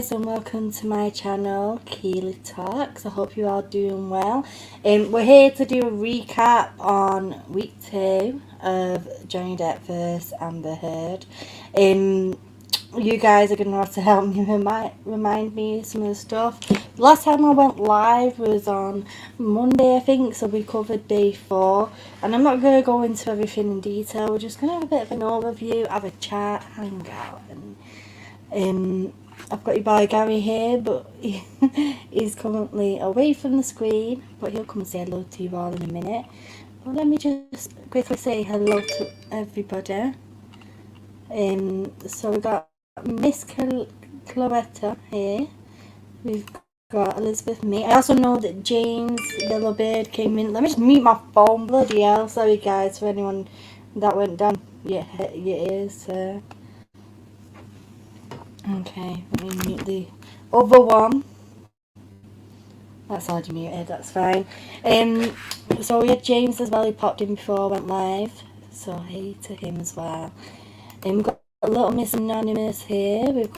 guys, and welcome to my channel, Keeley Talks. I hope you're all doing well. We're here to do a recap on week 2 of Johnny Depp vs Amber Heard. You guys are going to have to help me remind me of some of the stuff. Last time I went live was on Monday, I think, so we covered day 4. And I'm not going to go into everything in detail. We're just going to have a bit of an overview, have a chat, hang out, and I've got your boy Gary here, but he's currently away from the screen, but he'll come and say hello to you all in a minute. But let me just quickly say hello to everybody. So we've got Miss Cloretta here. We've got Elizabeth Me. I also know that James Yellowbird came in. Let me just mute my phone. Bloody hell. Sorry guys for anyone that went down your ears. Okay, let me mute the other one. That's already muted, that's fine. So we had James as well, he popped in before I went live. So hey to him as well. We've got a little Miss Anonymous here. We've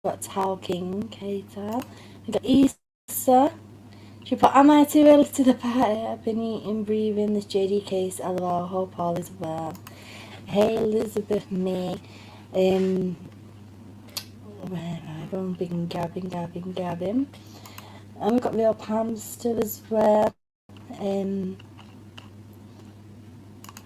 got Talking, Kater. We've got Issa. She put, am I too early to the party? I've been eating, breathing this JD case. LOL, hope all is well. Hey Elizabeth May. Everyone been gabbing. And we've got Real Hamster as well. I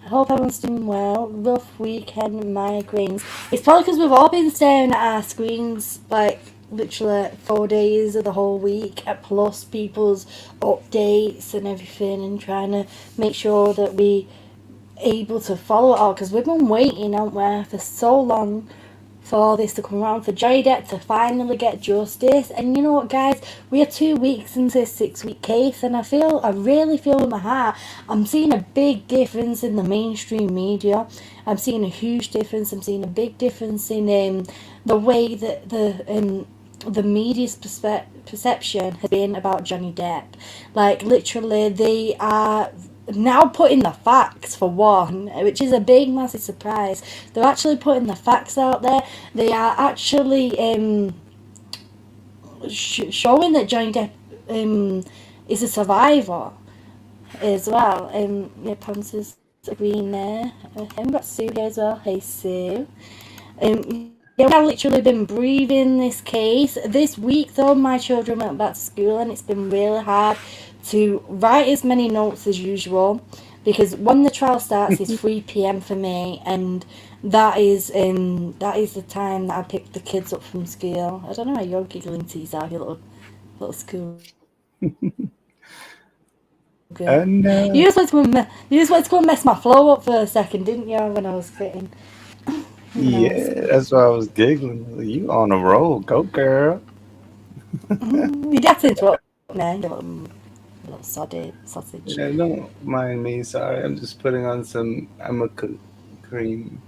hope everyone's doing well. Rough weekend, migraines. It's probably because we've all been staring at our screens like literally 4 days of the whole week, plus people's updates and everything, and trying to make sure that we able to follow it all, because we've been waiting, haven't we, for so long for this to come around, for Johnny Depp to finally get justice. And you know what guys, we are 2 weeks into this 6-week case, and I really feel in my heart I'm seeing a big difference in the mainstream media. I'm seeing a huge difference. I'm seeing a big difference in the way that the media's perception has been about Johnny Depp. Like literally they are now putting the facts, for one, which is a big massive surprise. They're actually putting the facts out there. They are actually showing that Johnny Depp is a survivor as well. Yeah, Panthers agreeing there. We've got Sue here as well. Hey Sue. Yeah, we've literally been breathing this case. This week though, my children went back to school, and it's been really hard to write as many notes as usual, because when the trial starts is 3 PM for me, and that is the time that I pick the kids up from school. I don't know how you're giggling tease out your little school. No. You just went to go and mess my flow up for a second, didn't you, when I was fitting? Yeah, that's why I was giggling. You on a roll, go girl. You have to interrupt me, little sausage. Yeah, don't mind me. Sorry, I'm just putting on some cream.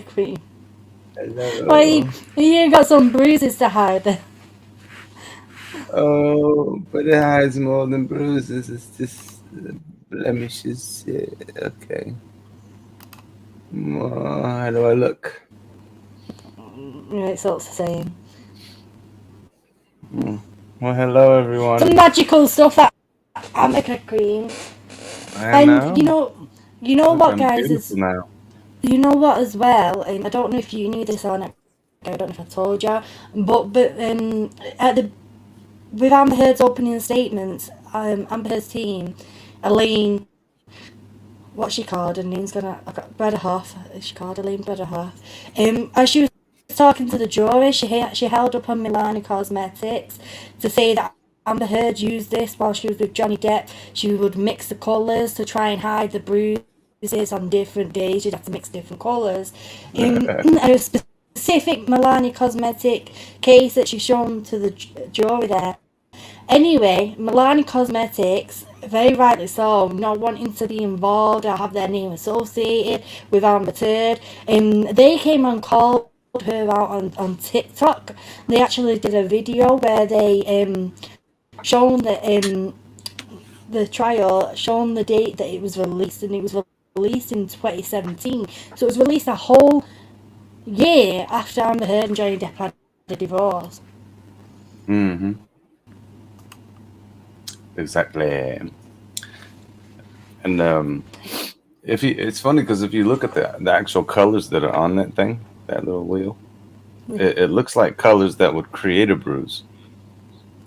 Cream. Hello. Well, you got some bruises to hide. Oh, but it hides more than bruises. It's just blemishes. Yeah, okay. How do I look? Yeah, it's all the same. Well, hello everyone. Some magical stuff that I make a cream. And you know what, guys, is now. You know what as well, I don't know if you knew this or not, I don't know if I told you, but with Amber Heard's opening statements, Amber Heard's team, Elaine, what's she called? Her name's I got Brederhoff. Is she called Elaine Brederhoff? As she was talking to the jury, she held up on Milani Cosmetics to say that Amber Heard used this while she was with Johnny Depp. She would mix the colours to try and hide the bruises on different days. You'd have to mix different colours. And a specific Milani Cosmetic case that she's shown to the jury there. Anyway, Milani Cosmetics, very rightly so, not wanting to be involved or have their name associated with Amber Heard, they came and called her out on TikTok. They actually did a video where they shown the trial, shown the date that it was released, and it was released in 2017. So it was released a whole year after Amber Heard and Johnny Depp had the divorce. Mm-hmm. Exactly. And it's funny because if you look at the actual colors that are on that thing, that little wheel, it looks like colors that would create a bruise.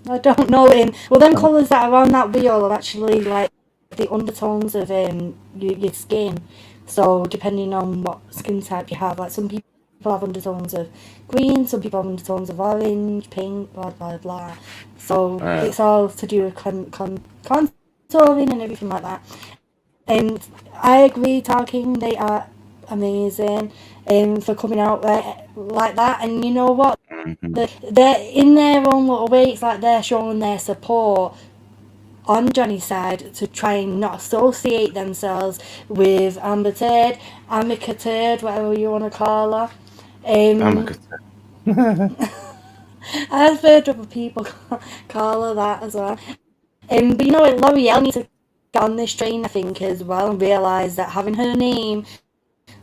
I don't know. Well, them colours that are on that wheel are actually like the undertones of your skin. So depending on what skin type you have, like some people have undertones of green, some people have undertones of orange, pink, blah blah blah. So Uh, it's all to do with contouring and everything like that. And I agree, talking they are amazing for coming out like that. And you know what? mhm. They're in their own little way. It's like they're showing their support on Johnny's side to try and not associate themselves with Amber Turd, Amica Turd, whatever you want to call her. I'm a Um, good. I've heard other people call her that as well. But you know what, L'Oreal needs to get on this train, I think, as well, and realise that having her name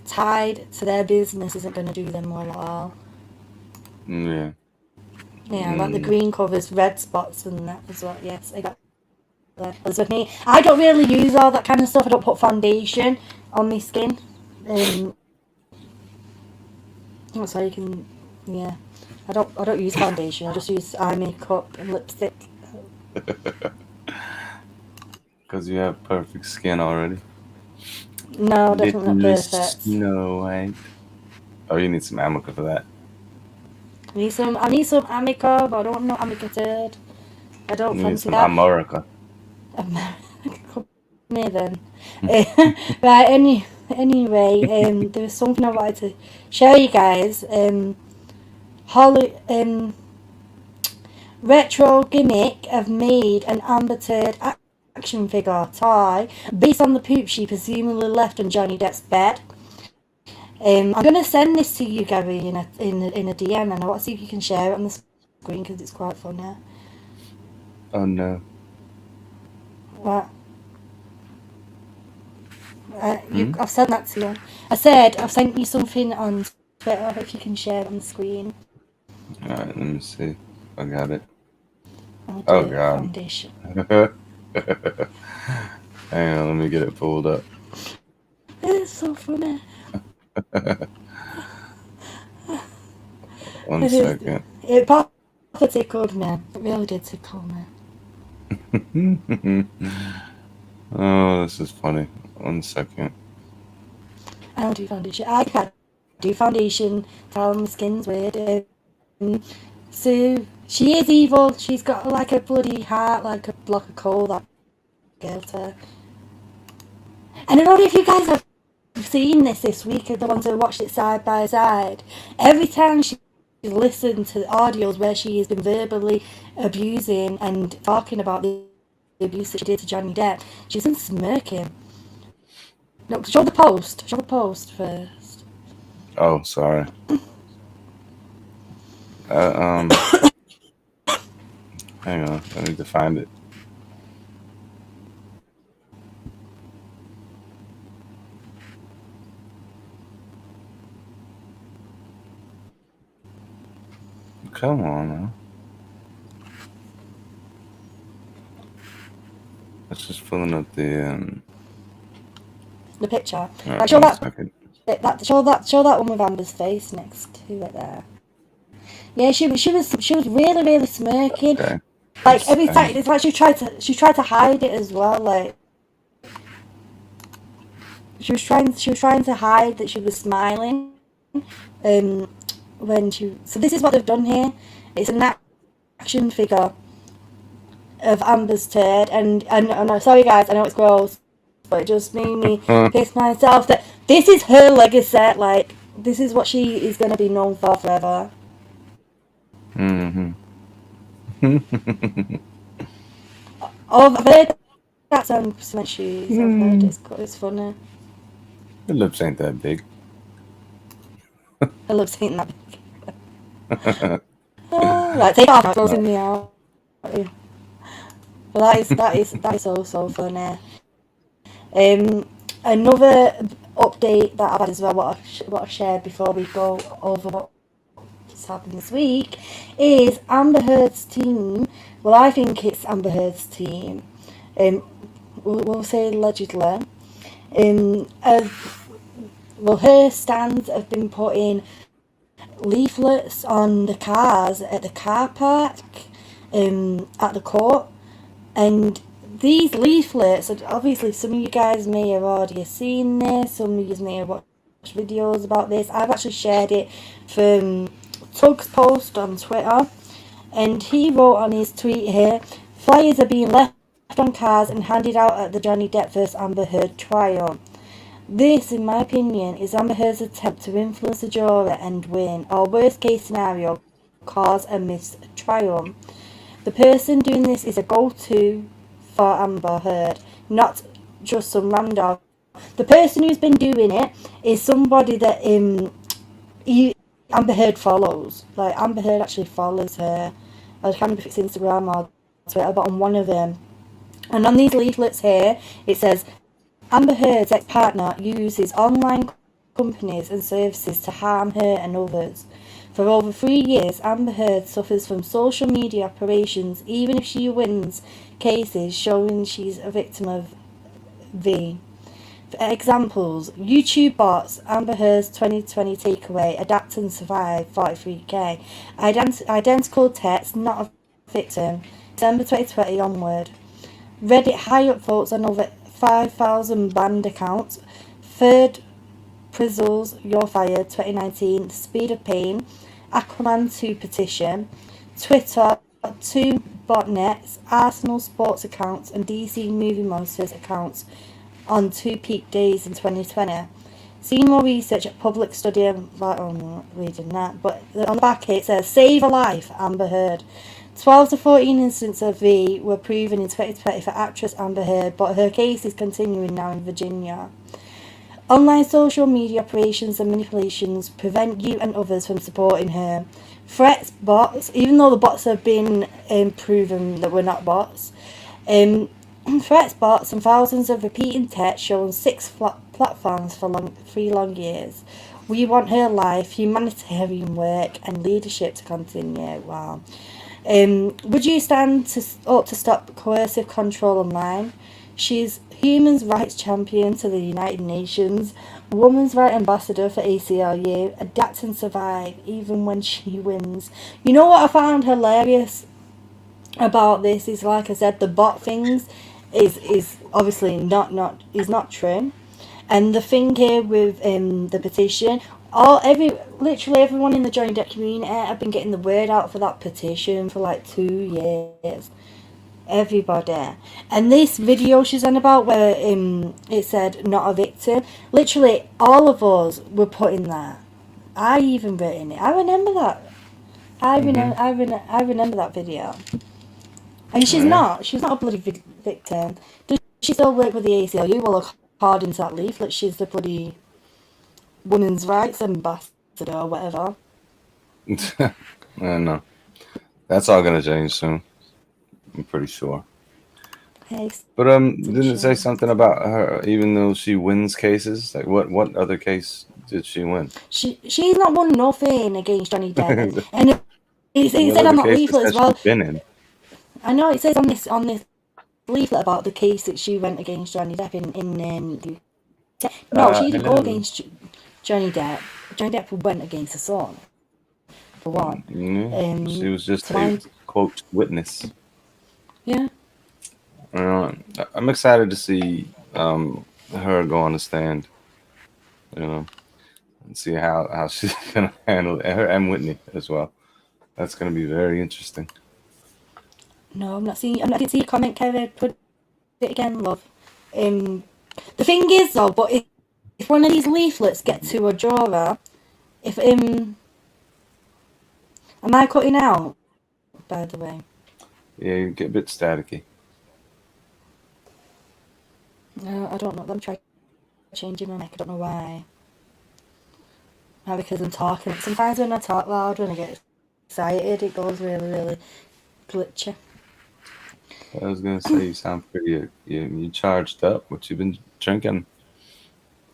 tied to their business isn't going to do them well at all. Yeah. Yeah, like the Mm. green covers, red spots and that as well. Yes, exactly. As with me, I don't really use all that kind of stuff. I don't put foundation on my skin. So you can, yeah. I don't use foundation. I just use eye makeup and lipstick. Because you have perfect skin already. No, definitely not Little perfect. Snow White. Oh, you need some Amica for that. I need some amica, but I don't know amica turd. I don't You need fancy some that. America. Come here then. Right, anyway, there was something I wanted to show you guys. Retro Gimmick have made an Amber Turd action figure toy based on the poop she presumably left on Johnny Depp's bed. I'm going to send this to you, Gary, in a DM, and I want to see if you can share it on the screen because it's quite funny. Oh no. What? Hmm? I've sent that to you. I said I've sent you something on Twitter if you can share it on the screen. Alright, let me see. I got it. I'll do Oh it god. foundation. Hang on, let me get it pulled up. It's so funny. One second. It properly tickled me. It really did tickle me. Oh, this is funny. One second. I don't do foundation. I can't do foundation. Tell my skin's weird. So she is evil. She's got like a bloody heart, like a block of coal. That girl to her. And I don't know if you guys have seen this week, the ones who watched it side by side. Every time she listened to audios where she has been verbally abusing and talking about the abuse that she did to Johnny Depp, she's been smirking. No, show the post. Show the post first. Oh, sorry. Hang on. I need to find it. Come on now. It's just filling up the The picture. Alright, Like, show one that. second. Show that one with Amber's face next to it there. Yeah, she was really smirking. Okay. Like every Hang time, it's like she tried to hide it as well. Like she was trying to hide that she was smiling. When she so this is what they've done here. It's an action figure of Amber's turd, and I'm sorry guys, I know it's gross, but it just made me on. piss myself that this is her legacy. Like this is what she is going to be known for forever. Mm-hmm. Oh, I've heard that on cement shoes. I've heard it's funny. Your lips ain't that big. Her lips ain't that big. Right, take it off. It's grossing me out. But that is so funny. Another update that I've had as well, what I've shared before we go over what's that's happened this week is Amber Heard's team. Well, I think it's Amber Heard's team. We'll say allegedly. Well, her stands have been putting leaflets on the cars at the car park at the court, and these leaflets, obviously some of you guys may have already seen this, some of you may have watched videos about this. I've actually shared it from Tug's post on Twitter, and he wrote on his tweet here, flyers are being left on cars and handed out at the Johnny Depp vs Amber Heard trial. This, in my opinion, is Amber Heard's attempt to influence the jury and win, or worst case scenario, cause a missed trial. The person doing this is a go-to for Amber Heard, not just some random. The person who's been doing it is somebody that Amber Heard follows. Like, Amber Heard actually follows her. I can't remember if it's Instagram or Twitter, but on one of them. And on these leaflets here, it says, Amber Heard's ex-partner uses online companies and services to harm her and others. For over 3 years, Amber Heard suffers from social media operations, even if she wins cases showing she's a victim of V. For examples, YouTube bots, Amber Heard's 2020 takeaway, adapt and survive, 43k. Identical text, not a victim, December 2020 onward. Reddit high-up votes on over 5,000 banned accounts. Third Prizzles, You're Fired, 2019, Speed of Pain, Aquaman 2 petition, Twitter, 2 botnets, Arsenal sports accounts and DC Movie Monsters accounts on 2 peak days in 2020. See more research at Public Study, I'm not reading that, but on the back it says, Save a Life, Amber Heard. 12 to 14 incidents of V were proven in 2020 for actress Amber Heard, but her case is continuing now in Virginia. Online social media operations and manipulations prevent you and others from supporting her. Threats, bots, even though the bots have been proven that we're not bots, threats, bots, and thousands of repeating texts shown 6 platforms for 3 long years. We want her life, humanitarian work, and leadership to continue. Wow. Would you stand up to stop coercive control online? She's human rights champion to the United Nations, women's rights ambassador for ACLU, adapt and survive even when she wins. You know what I found hilarious about this is, like I said, the bot things is obviously not true. And the thing here with the petition, literally everyone in the Johnny Depp community have been getting the word out for that petition for like 2 years. Everybody. And this video she's on about where it said not a victim, literally all of us were putting that. I even written it. I remember that. I remember that video. And she's not a bloody victim. Does she still work with the ACLU? Well, according to that leaflet, she's the bloody women's rights ambassador or whatever. I don't know. That's all gonna change soon. I'm pretty sure. But didn't it say something about her? Even though she wins cases, like what other case did she win? She's not won nothing against Johnny Depp, and it said on that leaflet as well. Been in? I know it says on this leaflet about the case that she went against Johnny Depp in no, she didn't go against Johnny Depp. Johnny Depp went against her son. For one, she was just a quote witness. Yeah. I'm excited to see her go on the stand, and see how she's gonna handle it. Her and Whitney as well. That's gonna be very interesting. No, I didn't see a comment, Kevin. Put it again, love. The thing is though, but if one of these leaflets get to a juror, if am I cutting out? By the way. Yeah, you get a bit staticky. No, I don't know. Let me try changing my mic. I don't know why. Maybe because I'm talking. Sometimes when I talk loud, when I get excited, it goes really, really glitchy. I was gonna say you sound pretty. You charged up. What you been drinking?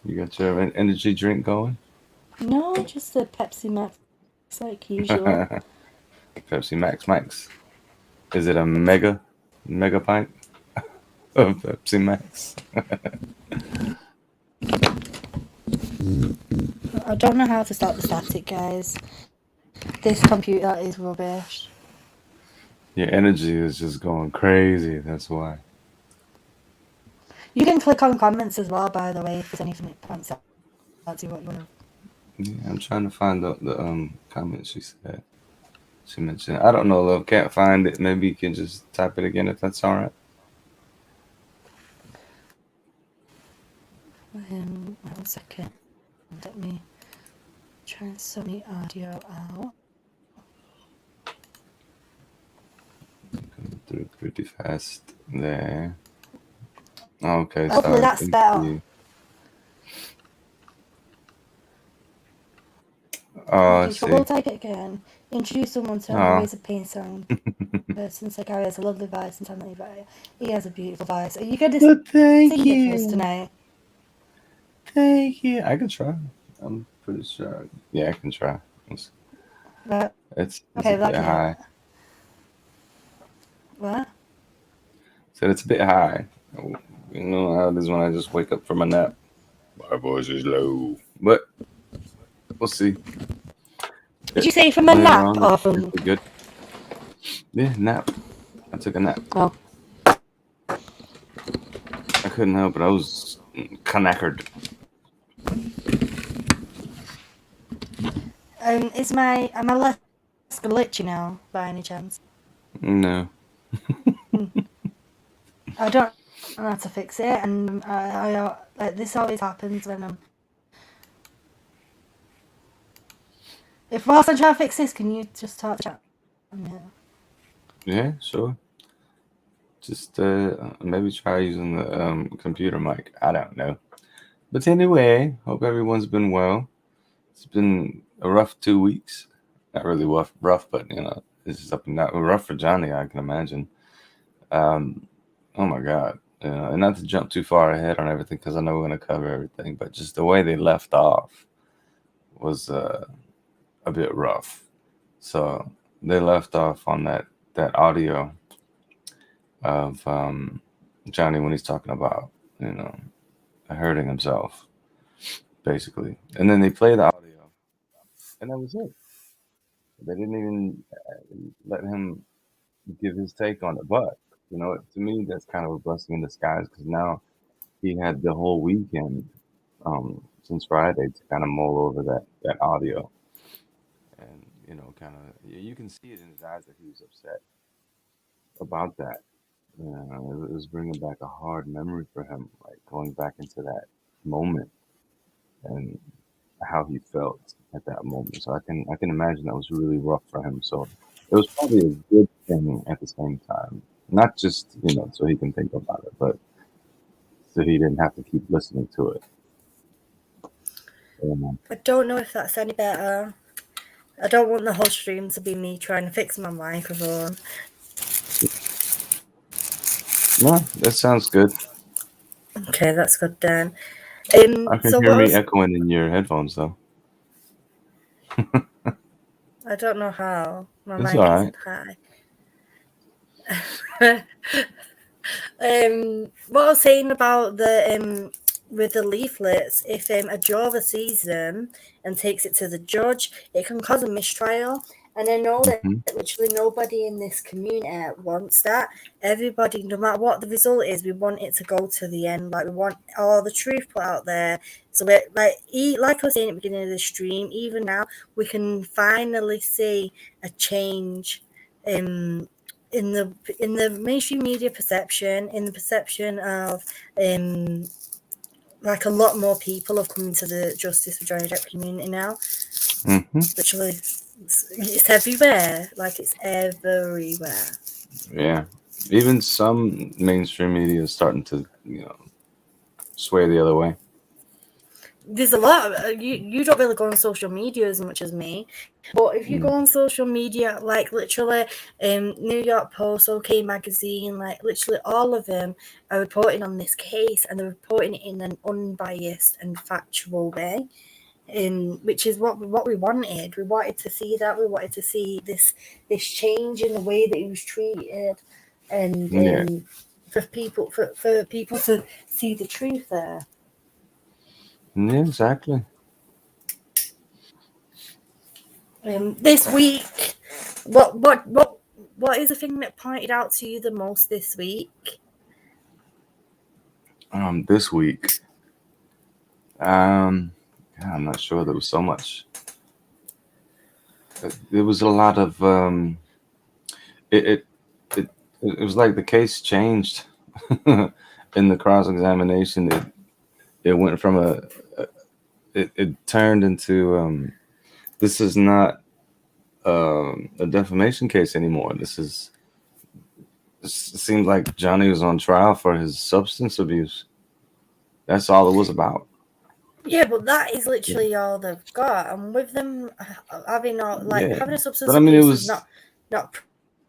You got your energy drink going? No, just a Pepsi Max like usual. Pepsi Max. Is it a mega pint of Pepsi Max? I don't know how to stop the static, guys. This computer is rubbish. Your energy is just going crazy. That's why. You can click on comments as well, by the way, if there's anything that points out to what you want to. Yeah, I'm trying to find the comment she said. She mentioned, I don't know, love, can't find it. Maybe you can just type it again if that's all right. 1 second. Let me try and sort the audio out. Coming through pretty fast there. Okay, hopefully sorry. that's better. Oh, I see. We'll type it again. Introduce someone to Horae of Peace song. Person said Gary has a lovely voice and talented writer. He has a beautiful voice. Are you going to sing it for us tonight? Thank you. I can try. I'm pretty sure. Yeah, I can try. It's okay, a bit high. What? Said it's a bit high. You know how it is when I just wake up from a nap. My voice is low, but we'll see. Did you say from a nap or from? Good. Yeah, nap. I took a nap. Oh. I couldn't help it. I was knackered. Am I less glitchy now, by any chance? No. I don't know how to fix it, and I this always happens when I'm. If whilst I'm trying to fix this, can you just talk to chat? Yeah, sure. Just maybe try using the computer mic. I don't know. But anyway, hope everyone's been well. It's been a rough 2 weeks. Not really rough, but you know, it's just up and down. Rough for Johnny, I can imagine. Oh my God. And not to jump too far ahead on everything because I know we're going to cover everything, but just the way they left off was a bit rough. So they left off on that audio of Johnny when he's talking about, you know, hurting himself, basically. And then they play the audio, and that was it. They didn't even let him give his take on it. But, you know, to me, that's kind of a blessing in disguise because now he had the whole weekend since Friday to kind of mull over that audio. And, you know, kind of, you can see it in his eyes that he was upset about that. It was bringing back a hard memory for him, like going back into that moment and how he felt at that moment. So I can imagine that was really rough for him. So it was probably a good thing at the same time, not just, you know, so he can think about it, but so he didn't have to keep listening to it. I don't know if that's any better. I don't want the whole stream to be me trying to fix my microphone. No, that sounds good. Okay, that's good then. I can hear me echoing in your headphones though. I don't know how. My It's mic all right. isn't high. What I was saying about the with the leaflets, if a juror sees them and takes it to the judge, it can cause a mistrial. And I know that literally nobody in this community wants that. Everybody, no matter what the result is, we want it to go to the end. Like, we want all the truth put out there. So, like I was saying at the beginning of the stream, even now, we can finally see a change in the mainstream media perception, in the perception of like a lot more people have come into the Justice for Johnny Depp community now. Literally, it's everywhere. Like, it's everywhere. Yeah, even some mainstream media is starting to, you know, sway the other way. There's a lot. You don't really go on social media as much as me, but if you go on social media, like literally, New York Post, OK Magazine, like literally all of them are reporting on this case, and they're reporting it in an unbiased and factual way. which is what we wanted. We wanted to see that. We wanted to see this change in the way that he was treated, and for people to see the truth there. Yeah, exactly. This week, what is the thing that pointed out to you the most this week? This week, I'm not sure. There was so much. There was a lot of it was like the case changed in the cross-examination. It went from it turned into this is not a defamation case anymore. It seems like Johnny was on trial for his substance abuse. That's all it was about. Yeah, but that is literally all they've got, and with them having having a substance abuse is not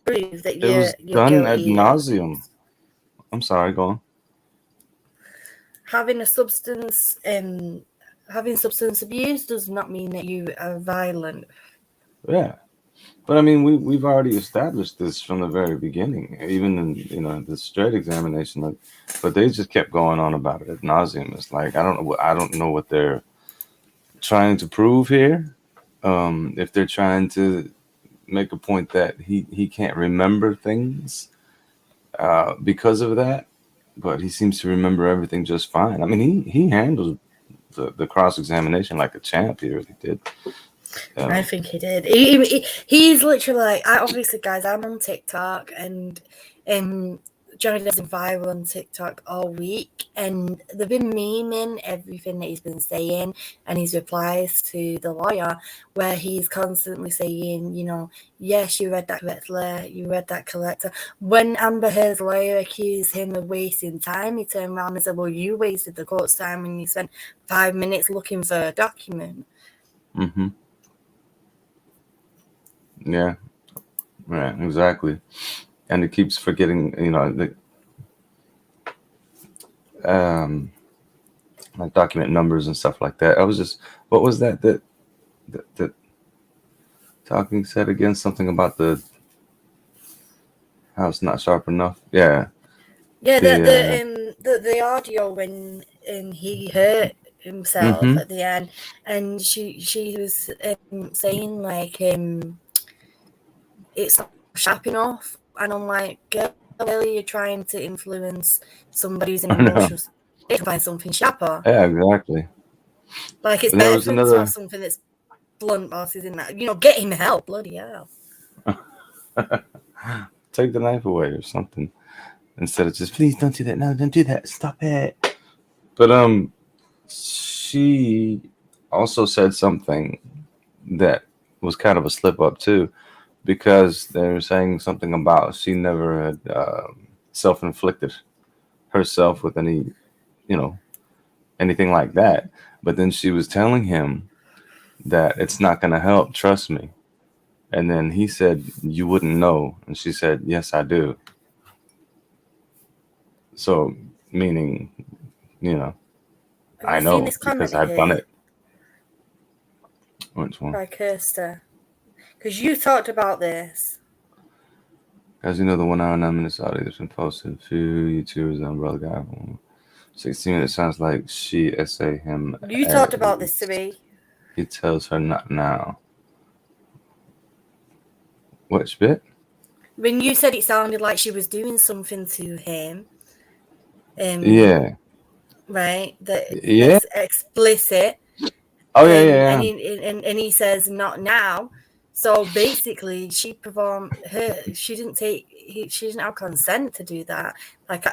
prove that you're done ad guilty. nauseum. I'm sorry, go on. Having substance abuse does not mean that you are violent. Yeah, but I mean, we've already established this from the very beginning, even in the straight examination. But they just kept going on about it ad nauseum. It's like I don't know what they're trying to prove here. If they're trying to make a point that he can't remember things because of that, but he seems to remember everything just fine. I mean, he handled the cross-examination like a champ. He really did. I think he did. He's literally like, obviously, guys, I'm on TikTok, and Johnny Depp's been viral on TikTok all week, and they've been memeing everything that he's been saying and his replies to the lawyer, where he's constantly saying, yes, you read that correctly, you read that correctly. When Amber Heard's lawyer accused him of wasting time, he turned around and said, well, you wasted the court's time when you spent 5 minutes looking for a document. Mm-hmm. Yeah, right, exactly. And it keeps forgetting, like document numbers and stuff like that. I was just, what was that talking said again? Something about how it's not sharp enough. Yeah. Yeah, the audio when he hurt himself at the end, and she was saying like it's not sharp enough, and I'm like, girl, really, you're trying to influence somebody who's in emotional state to find something sharper. Yeah, exactly. Like it's better to have something that's blunt whilst he's in that. Get him help, bloody hell. Take the knife away or something. Instead of just, please don't do that. No, don't do that. Stop it. But she also said something that was kind of a slip up too, because they were saying something about she never had self-inflicted herself with any, anything like that. But then she was telling him that it's not going to help. Trust me. And then he said, you wouldn't know. And she said, yes, I do. So, meaning, I know because I've done it. Which one? By Kirsty. Because you talked about this. As you know, the 1 hour 9 minutes audio that's been posted. A few YouTubers, umbrella guy. 16 minutes sounds like she essay him. You talked about this to me. He tells her not now. Which bit? When you said it sounded like she was doing something to him. Yeah. Right? Yeah. Explicit. Oh, yeah. And he says, not now. So basically, she performed she didn't have consent to do that. Like,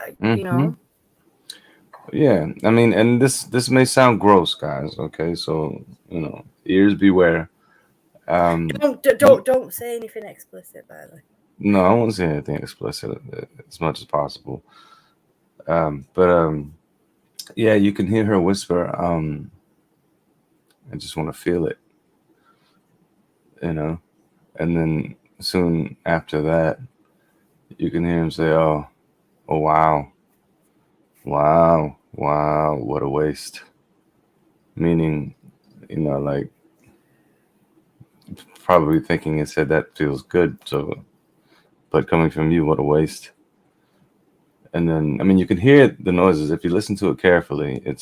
Yeah, I mean, and this may sound gross, guys. Okay, so ears beware. Don't say anything explicit, by the way. No, I won't say anything explicit as much as possible. Yeah, you can hear her whisper. I just want to feel it, and then soon after that, you can hear him say, "Oh, wow, what a waste." Meaning, you know, like probably thinking it said that feels good. So, but coming from you, what a waste. And then, I mean, you can hear the noises if you listen to it carefully. I'm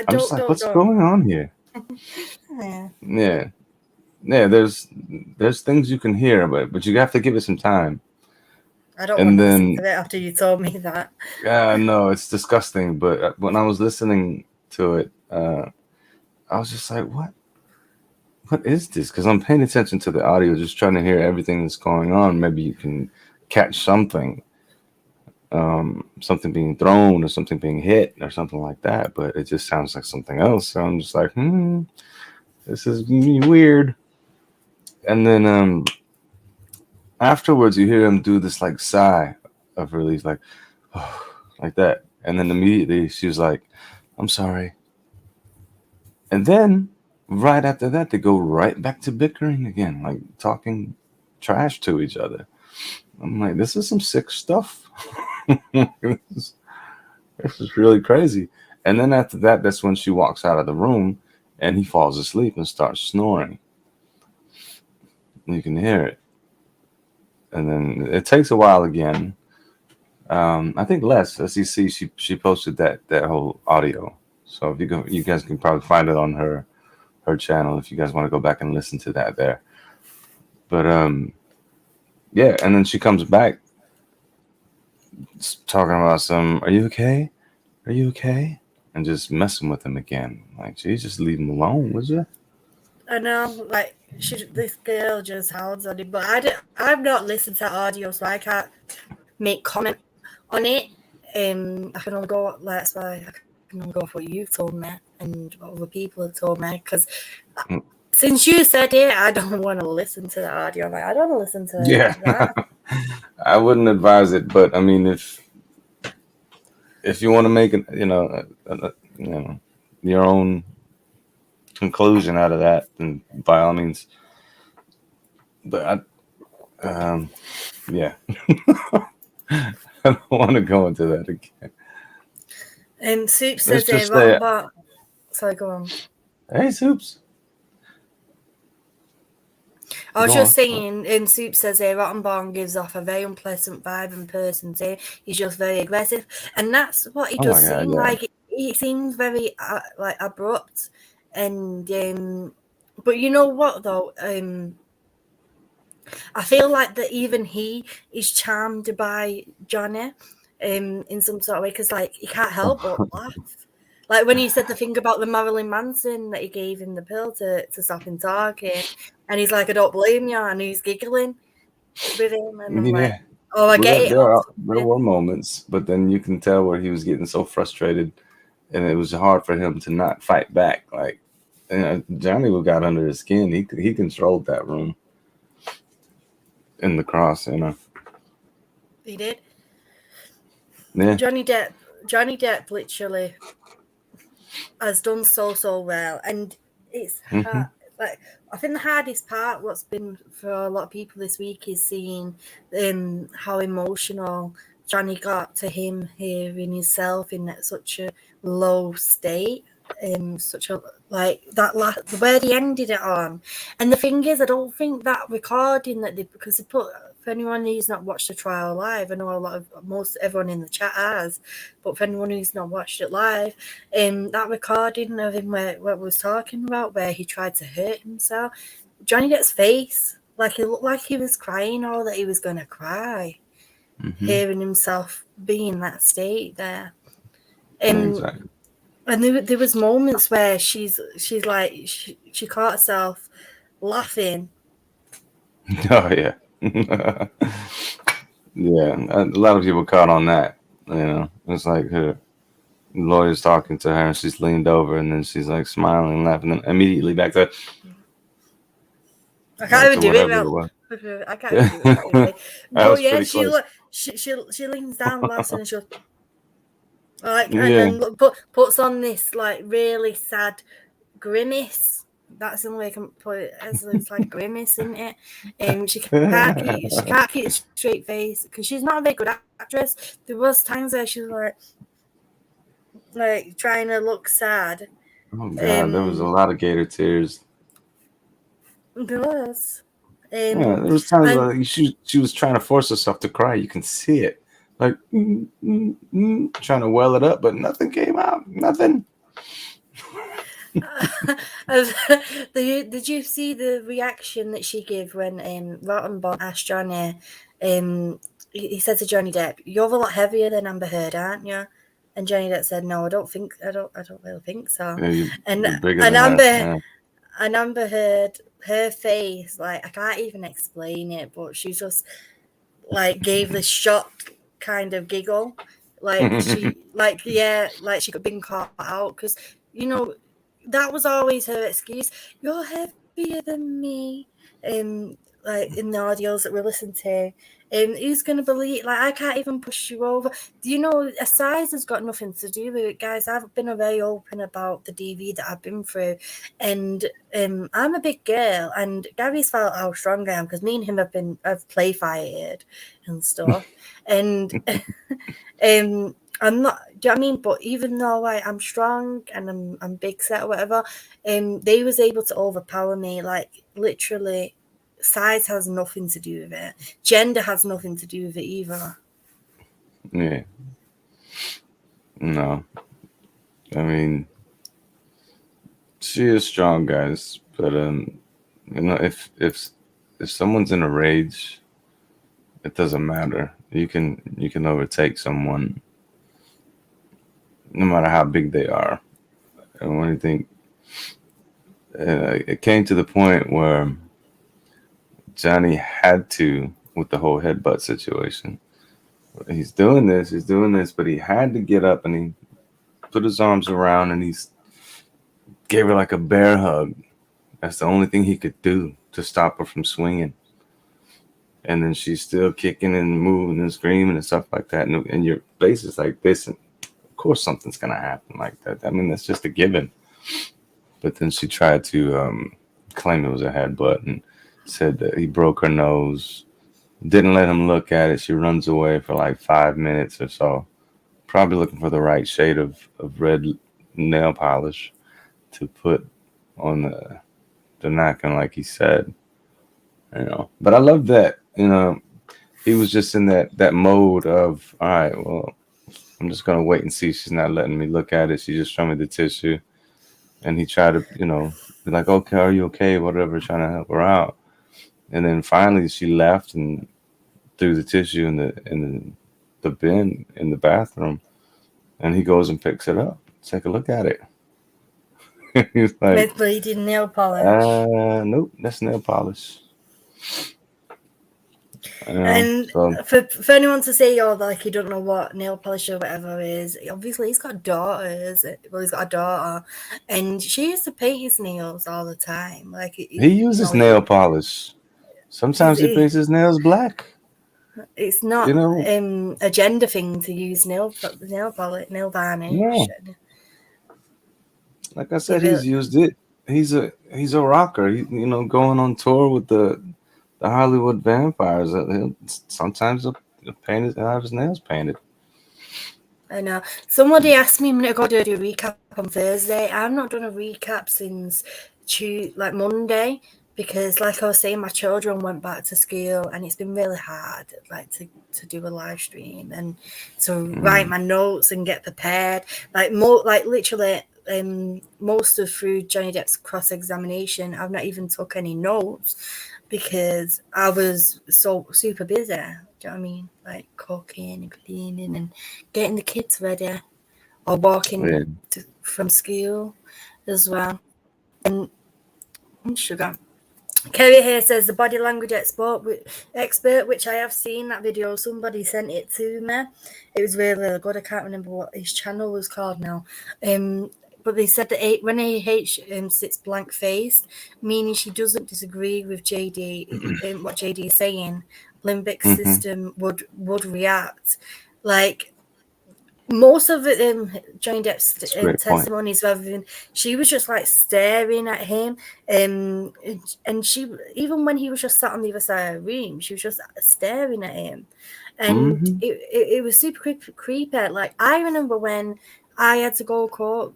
just like, what's going on here? Yeah. Yeah. There's things you can hear, but you have to give it some time. I don't want to listen to it after you told me that. No, it's disgusting. But when I was listening to it, I was just like, what is this? Because I'm paying attention to the audio, just trying to hear everything that's going on. Maybe you can catch something, something being thrown or something being hit or something like that. But it just sounds like something else. So I'm just like, this is weird. And then afterwards, you hear him do this like sigh of relief, like, oh, like that. And then immediately she was like, I'm sorry. And then right after that, they go right back to bickering again, like talking trash to each other. I'm like, this is some sick stuff. This is really crazy. And then after that, that's when she walks out of the room and he falls asleep and starts snoring. You can hear it. And then it takes a while again. I think SEC, she posted that whole audio. So if you guys can probably find it on her channel if you guys want to go back and listen to that there. But yeah, and then she comes back talking about are you okay? Are you okay? And just messing with him again. Like, geez, just leave him alone, would you? I know, like this girl just hounds on it, but I've not listened to that audio, so I can't make comment on it. I can only go. That's why I can only go off what you told me and what other people have told me. Because since you said it, I don't want to listen to the audio. Like, I don't want to listen to that. I wouldn't advise it, but I mean, if you want to make it, your own conclusion out of that, then by all means. But yeah, I don't want to go into that again. Soup says sorry, go on. Hey, Soups. I was just saying, Soup says Rottenborn gives off a very unpleasant vibe in person. He's just very aggressive, and that's what he does seem like. He seems very like abrupt, and but you know what though, I feel like that even he is charmed by Johnny, in some sort of way, because like he can't help but laugh. Like when he said the thing about the Marilyn Manson that he gave him the pill to stop him talking, and he's like, I don't blame you, and he's giggling with him, and I'm like, oh, I get it. There were moments, but then you can tell where he was getting so frustrated, and it was hard for him to not fight back. Like, Johnny got under his skin. He controlled that room in the cross, He did. Yeah. Johnny Depp literally has done so well, and it's hard. Like, I think the hardest part, what's been for a lot of people this week, is seeing how emotional Johnny got to him hearing himself in such a low state, such a like that the word he ended it on. And the thing is, I don't think that recording that because they put, for anyone who's not watched the trial live, I know everyone in the chat has, but for anyone who's not watched it live, that recording of him what we was talking about, where he tried to hurt himself, Johnny Depp's face, like he looked like he was crying or that he was going to cry, hearing himself be in that state there. Exactly. And there was moments where she's like she caught herself laughing. Oh yeah. Yeah, a lot of people caught on that. It's like her lawyer's talking to her, and she's leaned over, and then she's like smiling and laughing, and immediately back to. I can't even do it. I can't even do it. But yeah, she leans down, laughs, and she'll like, and then puts on this like really sad grimace. That's the only way I can put it. It's like grimace, isn't it? She can't keep a straight face because she's not a very good actress. There was times where she was like trying to look sad, Oh God, there was a lot of gator tears. There was. Yeah, there was times where she was trying to force herself to cry. You can see it, like trying to well it up, but nothing came out. Nothing. Did you see the reaction that she gave when Rottenborn asked Johnny? He said to Johnny Depp, "You're a lot heavier than Amber Heard, aren't you?" And Johnny Depp said, "No, I don't really think so." Yeah, you're bigger And than Amber that. Yeah. and Amber Heard, her face, like I can't even explain it, but she just like gave this shocked kind of giggle, like she could been caught out because that was always her excuse. You're heavier than me. Like in the audios that we listened to. Who's gonna believe? Like I can't even push you over. Do you know a size has got nothing to do with it, guys? I've been very open about the DV that I've been through, and I'm a big girl, and Gary's felt how strong I am because me and him have play fired and stuff, and I'm not. Do you know what I mean? But even though I'm strong and I'm big set or whatever, they was able to overpower me. Like literally, size has nothing to do with it. Gender has nothing to do with it either. Yeah. No. I mean, she is strong, guys. But if someone's in a rage, it doesn't matter. You can overtake someone, no matter how big they are. And when you think, it came to the point where Johnny had to, with the whole headbutt situation. He's doing this, but he had to get up and he put his arms around and he gave her like a bear hug. That's the only thing he could do to stop her from swinging. And then she's still kicking and moving and screaming and stuff like that. And your face is like this. And of course something's going to happen like that. I mean, that's just a given. But then she tried to claim it was a headbutt and said that he broke her nose. Didn't let him look at it. She runs away for like 5 minutes or so. Probably looking for the right shade of red nail polish to put on the napkin, like he said. But I love that, he was just in that mode of, all right, well, I'm just going to wait and see. She's not letting me look at it. She just showed me the tissue. And he tried to, be like, okay, are you okay? Whatever, trying to help her out. And then finally she left and threw the tissue in the bin in the bathroom. And he goes and picks it up. Take a look at it. He's like, With bleeding nail polish. Nope, that's nail polish. And for anyone to say, like you don't know what nail polish or whatever is, obviously he's got daughters. Well, he's got a daughter, and she used to paint his nails all the time. Like he uses nail polish. Sometimes he paints his nails black. It's not a gender thing to use nail polish, nail varnish. No. Like I said, he's used it. He's a rocker. Going on tour with the Hollywood vampires. Sometimes he'll have his nails painted. I know. Somebody asked me a minute ago to do a recap on Thursday. I've not done a recap since Monday because, like I was saying, my children went back to school and it's been really hard, to do a live stream and to write my notes and get prepared. Literally. Most of through Johnny Depp's cross-examination, I've not even took any notes because I was so super busy. Do you know what I mean? Like cooking and cleaning and getting the kids ready or walking from school as well. And sugar. Kerry here says the body language expert, which I have seen that video. Somebody sent it to me. It was really, really good. I can't remember what his channel was called now. But they said that when AH sits blank faced, meaning she doesn't disagree with JD, what JD is saying, limbic system would react. Like most of it, Johnny Depp's testimonies, rather than she was just like staring at him, and she, even when he was just sat on the other side of the room, she was just staring at him, and it was super creepy. Like I remember when I had to go court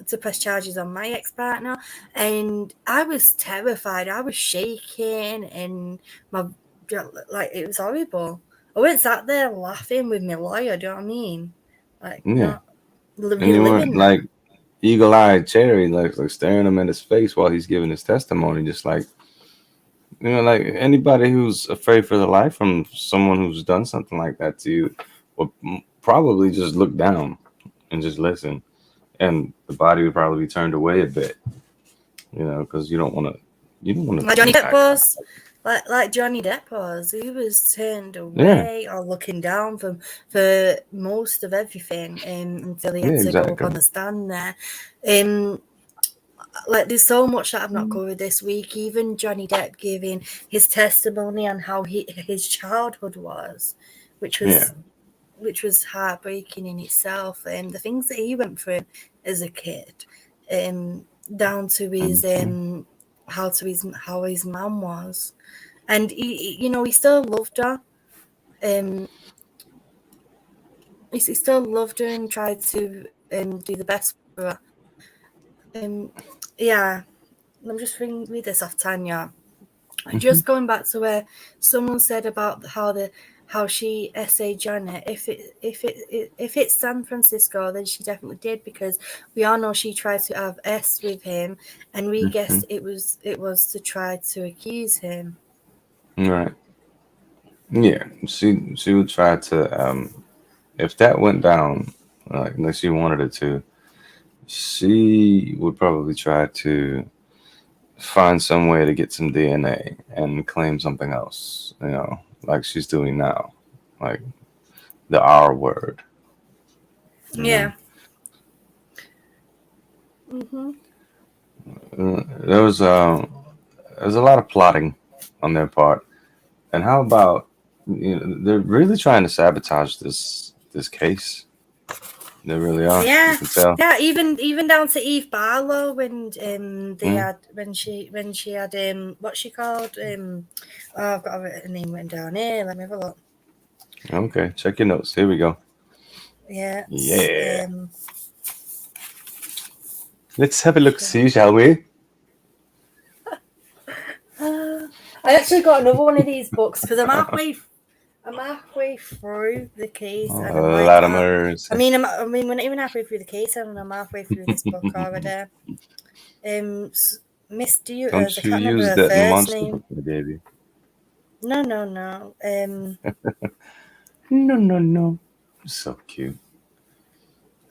to press charges on my ex-partner, and I was terrified. I was shaking, and it was horrible. I went sat there laughing with my lawyer. Do you know what I mean? Like, Yeah. not And you weren't reliving like eagle-eyed cherry, like staring him in his face while he's giving his testimony, just like, like anybody who's afraid for their life from someone who's done something like that to you will probably just look down and just listen, and the body would probably be turned away a bit, because you don't want to. like Johnny Depp was. Like Johnny Depp was, he was turned away or looking down for most of everything, until he had to go up on the stand there. Like, there's so much that I've not covered this week. Even Johnny Depp giving his testimony on how his childhood was, which was heartbreaking in itself, and the things that he went through as a kid, down to his how his mum was. And he still loved her. He still loved her and tried to do the best for her. Yeah, I'm just read this off Tanya. Just going back to where someone said about how she essayed Janet. If it's San Francisco, then she definitely did, because we all know she tried to have S with him, and we guessed it was to try to accuse him. Right. Yeah, she would try to, if that went down, like she wanted it to, she would probably try to find some way to get some DNA and claim something else, like she's doing now, like the R word. Yeah. There was a lot of plotting on their part, and how about they're really trying to sabotage this case. They really are. Yeah, you can tell. Yeah. Even down to Eve Barlow when she had what's she called? I've got her name written down here. Let me have a look. Okay, check your notes. Here we go. Yeah. Yeah. Let's have a look, see, shall we? I actually got another one of these books because I'm halfway through the case. Oh, and a I'm lot of mercy. I mean, we're not even halfway through the case, and I'm halfway through this book already. Miss Duters. Don't I you can't use remember her that first monster name. book I gave you? No. No. So cute.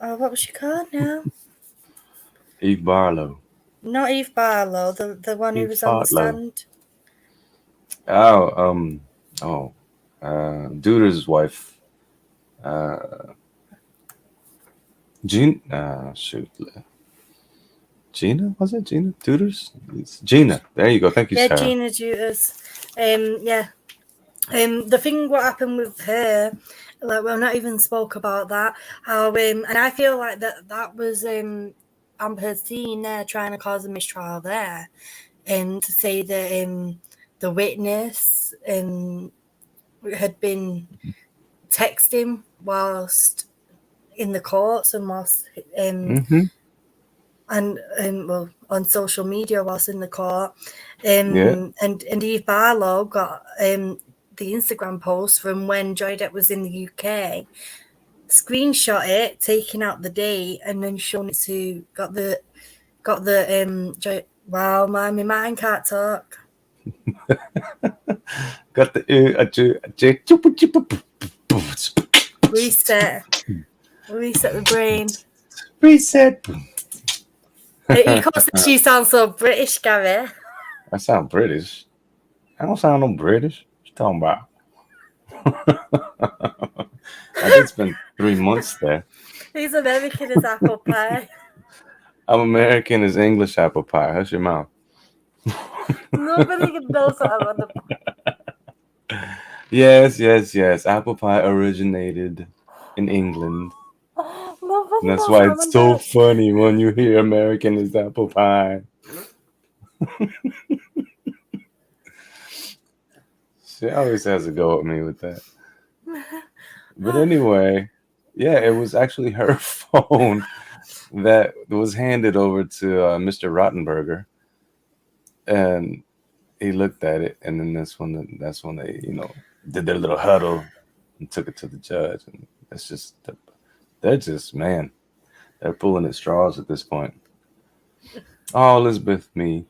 Oh, what was she called now? Eve Barlow. Not Eve Barlow, the one who Eve was on the stand. Duder's wife. Gina, Gina, was it Gina? Duder's? It's Gina. There you go. Thank you, Sarah. Gina Duters. The thing what happened with her, like, we've not even spoke about that. How and I feel like that was Amber's team there trying to cause a mistrial there, and to say that the witness had been texting whilst in the courts and whilst and on social media whilst in the court, and Eve Barlow got the Instagram post from when Johnny Depp was in the UK, screenshot it, taking out the date, and then shown it to got the wow, my mind can't talk. Got the reset the brain. Reset. He calls that she sounds so British, Gary. I sound British. I don't sound no British. What you talking about? I did spend 3 months there. He's American as apple pie. I'm American as English apple pie. Hush your mouth. Nobody knows what I'm on the... Yes. Apple pie originated in England. And that's why it's so funny when you hear American is apple pie. She always has a go at me with that. But anyway, yeah, it was actually her phone that was handed over to Mr. Rottenberger, and he looked at it, and then that's when they, did their little huddle and took it to the judge. And it's just, they're just, man, they're pulling at straws at this point. Oh, Elizabeth, me.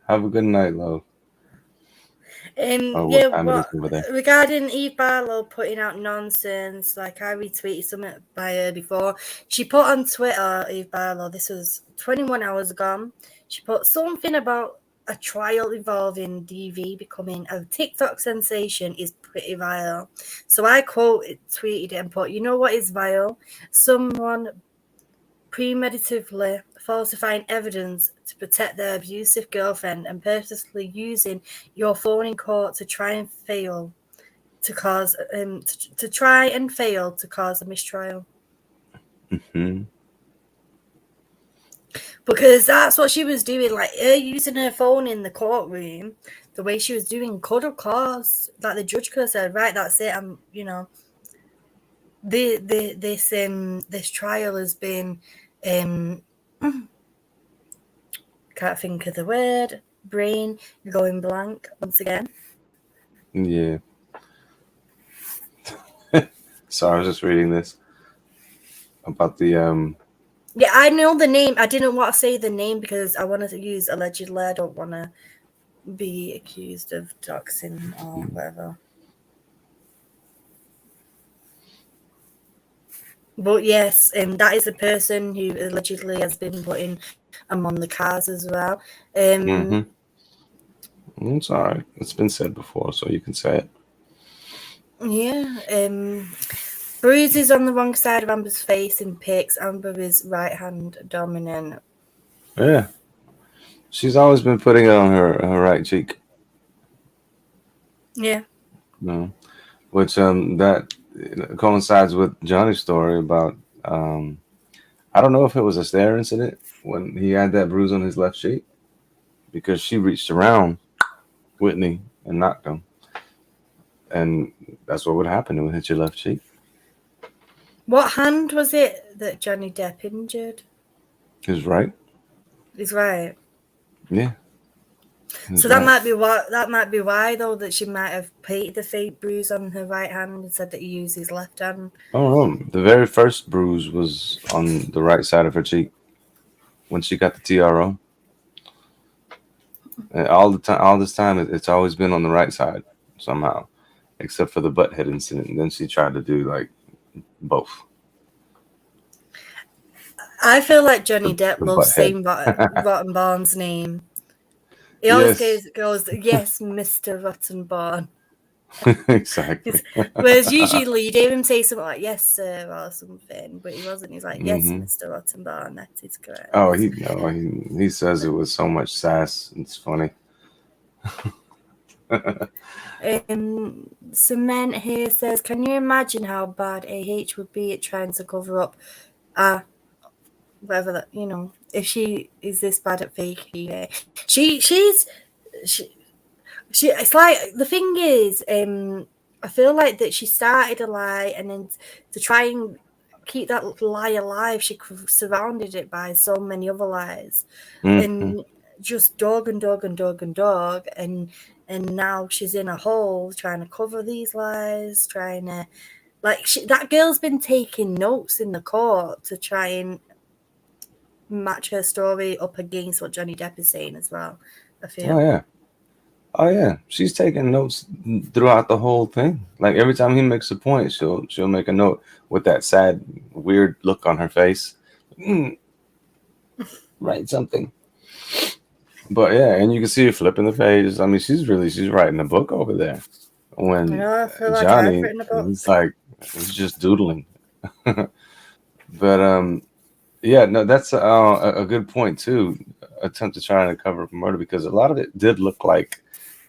Have a good night, love. Regarding Eve Barlow putting out nonsense, like I retweeted something by her before. She put on Twitter, Eve Barlow, this was 21 hours ago. She put something about a trial involving DV becoming a TikTok sensation is pretty vile. So I tweeted it and put, you know what is vile? Someone premeditatively falsifying evidence to protect their abusive girlfriend and purposely using your phone in court to try and fail to cause a mistrial. Mm-hmm. Because that's what she was doing, like her using her phone in the courtroom, the way she was doing could have caused, like the judge could have said, right, that's it, this trial has been can't think of the word, brain going blank once again. Yeah. Sorry, I was just reading this about the Yeah, I know the name. I didn't want to say the name because I wanted to use allegedly. I don't want to be accused of doxing or whatever. But yes, that is a person who allegedly has been putting them on the cars as well. It's all right. It's been said before, so you can say it. Yeah. Bruises on the wrong side of Amber's face in pics. Amber is right hand dominant. Yeah. She's always been putting it on her right cheek. Yeah. No. Which that coincides with Johnny's story about I don't know if it was a stair incident when he had that bruise on his left cheek, because she reached around Whitney and knocked him. And that's what would happen. It would hit your left cheek. What hand was it that Johnny Depp injured? His right. His right. Yeah. So that might be why though, that she might have painted the fake bruise on her right hand and said that he used his left hand. Oh no. The very first bruise was on the right side of her cheek when she got the TRO. And all this time, it's always been on the right side somehow, except for the butt head incident. And then she tried to do like both. I feel like Johnny Depp loves saying Rottenborn's name. He always goes, yes, Mr. Rottenborn. Exactly. Whereas usually you'd hear him say something like, yes, sir, or something, but he wasn't. He's like, yes, Mr. Rottenborn, that is correct. Oh, he says it with so much sass. It's funny. Cement here says, can you imagine how bad AH would be at trying to cover up whatever that, if she is this bad at faking it. She it's like, the thing is, I feel like that she started a lie, and then to try and keep that lie alive, she surrounded it by so many other lies, and just dog, and now she's in a hole trying to cover these lies, trying to, like, that girl's been taking notes in the court to try and match her story up against what Johnny Depp is saying as well, I feel. Oh yeah, she's taking notes throughout the whole thing. Like every time he makes a point, she'll make a note with that sad, weird look on her face. Write something. But yeah, and you can see her flipping the pages. I mean, she's writing a book over there. When Johnny, he's like, he's just doodling. But yeah, no, that's a good point too. Attempt to try and cover up murder, because a lot of it did look like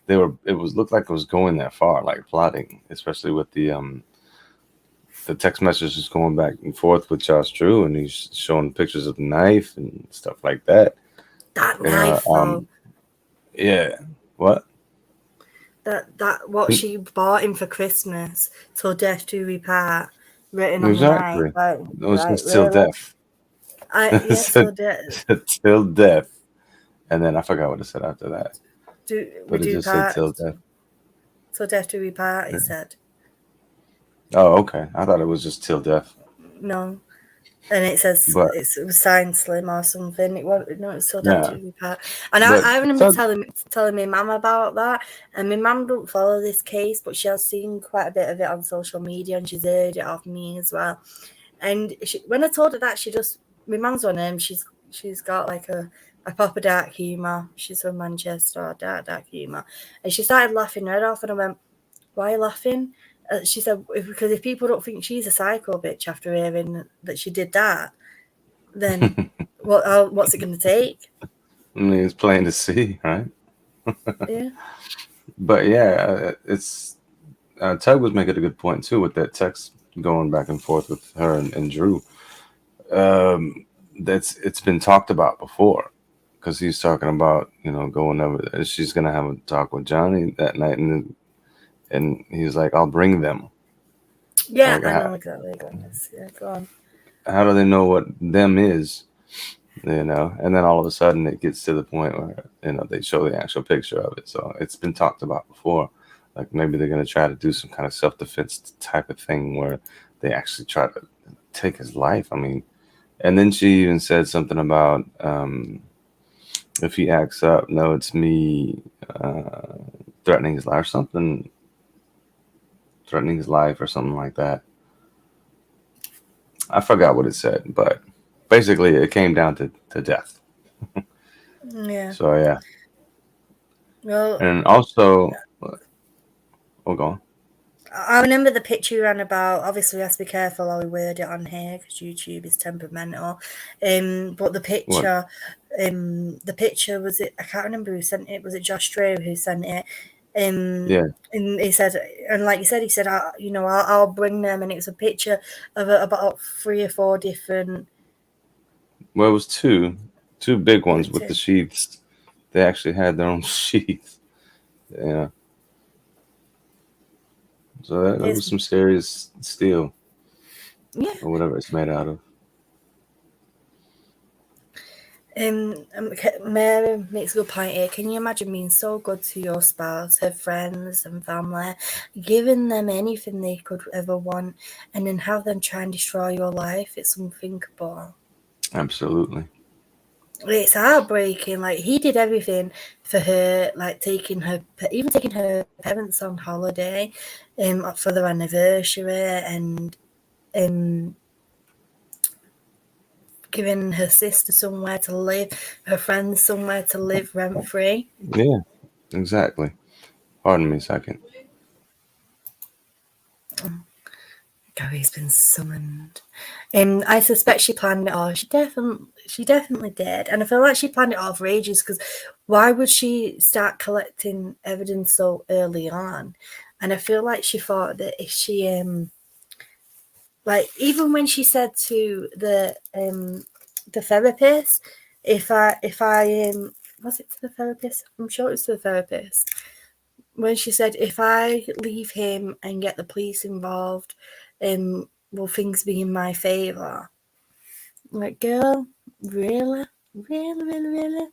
looked like it was going that far, like plotting, especially with the text messages going back and forth with Josh Drew, and he's showing pictures of the knife and stuff like that. That knife, though. Yeah. What? That what she bought him for Christmas, till death do we part, written on the knife. It was just till death. Yeah, said, said till death, and then I forgot what it said after that. We do just said part. till death. Till death do we part, it said. Oh, okay. I thought it was just till death. No. And it says But it was signed Slim or something. It was till death do we part. And But I remember so- telling my mum about that. And my mum don't follow this case, but she has seen quite a bit of it on social media, and she's heard it off me as well. And when I told her that, my mum's one of them. She's got like a proper dark humour. She's from Manchester, dark humour. And she started laughing her head off, and I went, "Why are you laughing?" She said, "Because if people don't think she's a psycho bitch after hearing that she did that, then what's it going to take?" I mean, it's plain to see, right? Yeah. But yeah, it's Tug was making a good point too with that text going back and forth with her and Drew. It's been talked about before, because he's talking about going over there. She's gonna have a talk with Johnny that night, and he's like, "I'll bring them." Yeah, Like, I know exactly. Yeah, go on. how do they know what them is? And then all of a sudden it gets to the point where they show the actual picture of it. So it's been talked about before. Like maybe they're gonna try to do some kind of self-defense type of thing where they actually try to take his life. I mean, and then she even said something about if he acts up, no, it's me threatening his life or something, threatening his life or something like that. I forgot what it said, but basically it came down to death. Yeah. So yeah. Well, And also, go on. I remember the picture you ran about. Obviously, we have to be careful how we word it on here because YouTube is temperamental. But the picture, was it? I can't remember who sent it. Was it Josh Drew who sent it? Yeah. And he said, and like you said, he said, I'll bring them, and it was a picture of about 3 or 4 different. Well, it was two big ones with the sheaths. They actually had their own sheaths. Yeah. So that was some serious steel. Yeah. Or whatever it's made out of. Mary makes a good point here. Can you imagine being so good to your spouse, her friends and family, giving them anything they could ever want, and then have them try and destroy your life? It's unthinkable. Absolutely. It's heartbreaking. Like, he did everything for her, like even taking her parents on holiday, for their anniversary, and giving her sister somewhere to live, her friends somewhere to live rent free. Yeah, exactly. Pardon me a second. Gary's been summoned. I suspect she planned it all. She definitely did, and I feel like she planned it all for ages. Because why would she start collecting evidence so early on? And I feel like she thought that if she like, even when she said to the therapist, if I was it to the therapist? I'm sure it was to the therapist. When she said, if I leave him and get the police involved, will things be in my favour? Like, girl, really? Really?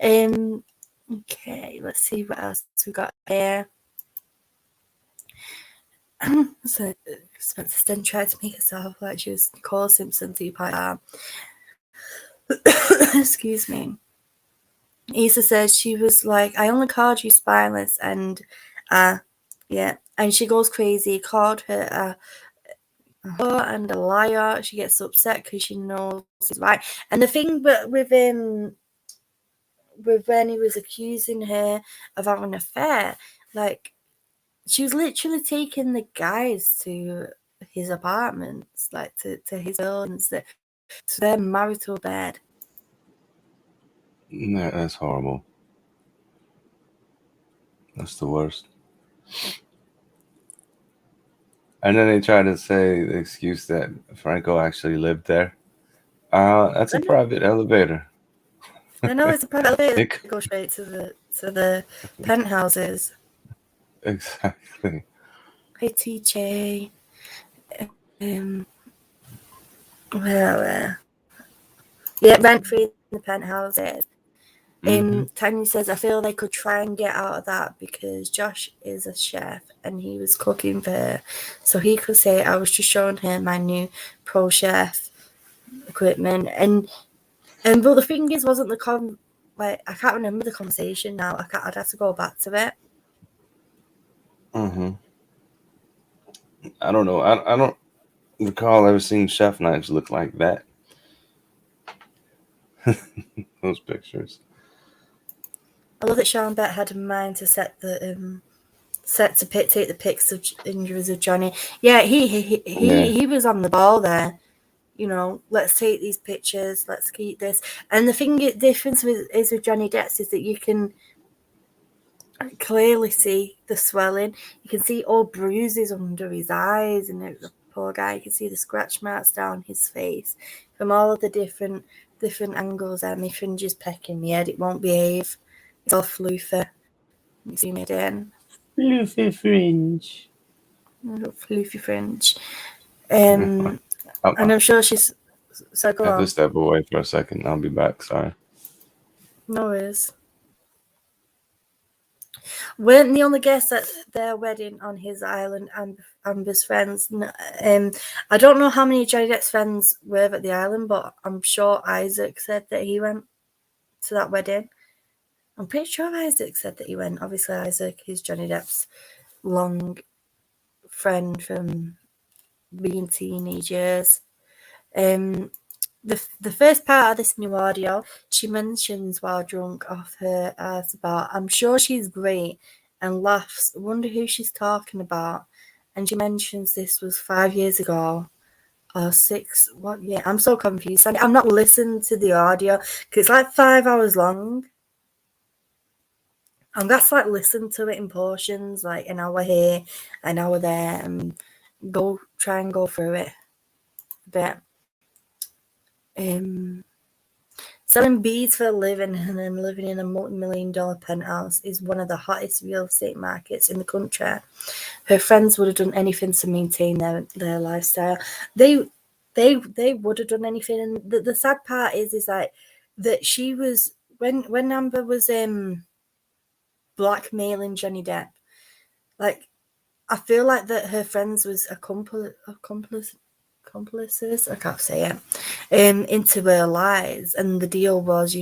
Okay, let's see what else we got here. So Spencer then tried to make herself like she was Nicole Simpson 2.0. Excuse me. Issa says she was like, I only called you spineless, and yeah, and she goes crazy. Called her a whore and a liar. She gets upset because she knows it's right. And the thing with when he was accusing her of having an affair, like, she was literally taking the guys to his apartments, like to his buildings, to their marital bed. That's horrible. That's the worst. And then they try to say the excuse that Franco actually lived there. That's a private elevator. I know it's a private elevator to go straight to the penthouses. Exactly. Hey TJ. Where? Yeah, rent-free in the penthouses. Mhm. Tanya says, I feel they could try and get out of that because Josh is a chef and he was cooking for her. So he could say, I was just showing her my new pro chef equipment. And but the thing is, wasn't the I can't remember the conversation now. I'd have to go back to it. Mhm. I don't know. I don't recall ever seeing chef knives look like that. Those pictures. I love that Sean Bett had in mind to take the pics of injuries of Johnny. Yeah, he was on the ball there. You know, let's take these pictures. Let's keep this. And the difference is with Johnny Depp's is that you can clearly see the swelling. You can see all bruises under his eyes, and the poor guy. You can see the scratch marks down his face from all of the different angles. There, my fringe is pecking me head. It won't behave. It's all floofy. You zoom it in. Floofy fringe. Floofy fringe. And I'm sure she's. So go I have on. to step away for a second. I'll be back. Sorry. No worries. Weren't the only guests at their wedding on his island and Amber's friends? I don't know how many Johnny Depp's friends were at the island, but I'm sure Isaac said that he went to that wedding. I'm pretty sure Isaac said that he went. Obviously, Isaac is Johnny Depp's long friend from being teenage years. The first part of this new audio, she mentions while drunk off her ass about, I'm sure she's great, and laughs, wonder who she's talking about. And she mentions this was 5 years ago or 6. What? Yeah, I'm so confused. I'm not listening to the audio because it's like 5 hours long. I'm going to listen to it in portions, like an hour here, an hour there, and try and go through it a bit. Selling beads for a living and then living in a multi-million-dollar penthouse is one of the hottest real estate markets in the country. Her friends would have done anything to maintain their lifestyle. They would have done anything. And the sad part is like that she was when Amber was blackmailing Johnny Depp. Like, I feel like that her friends was accomplices, I can't say it, into her lies, and the deal was,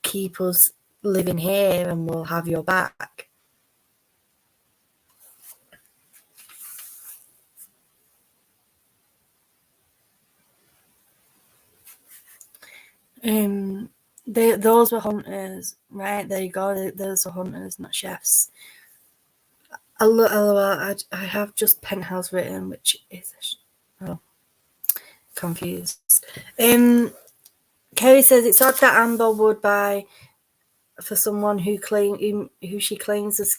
keep us living here and we'll have your back. Those were hunters, right? There you go. Those were hunters, not chefs. I have just penthouse written, which is confused. Kerry says it's odd that Amber would buy for someone who she claims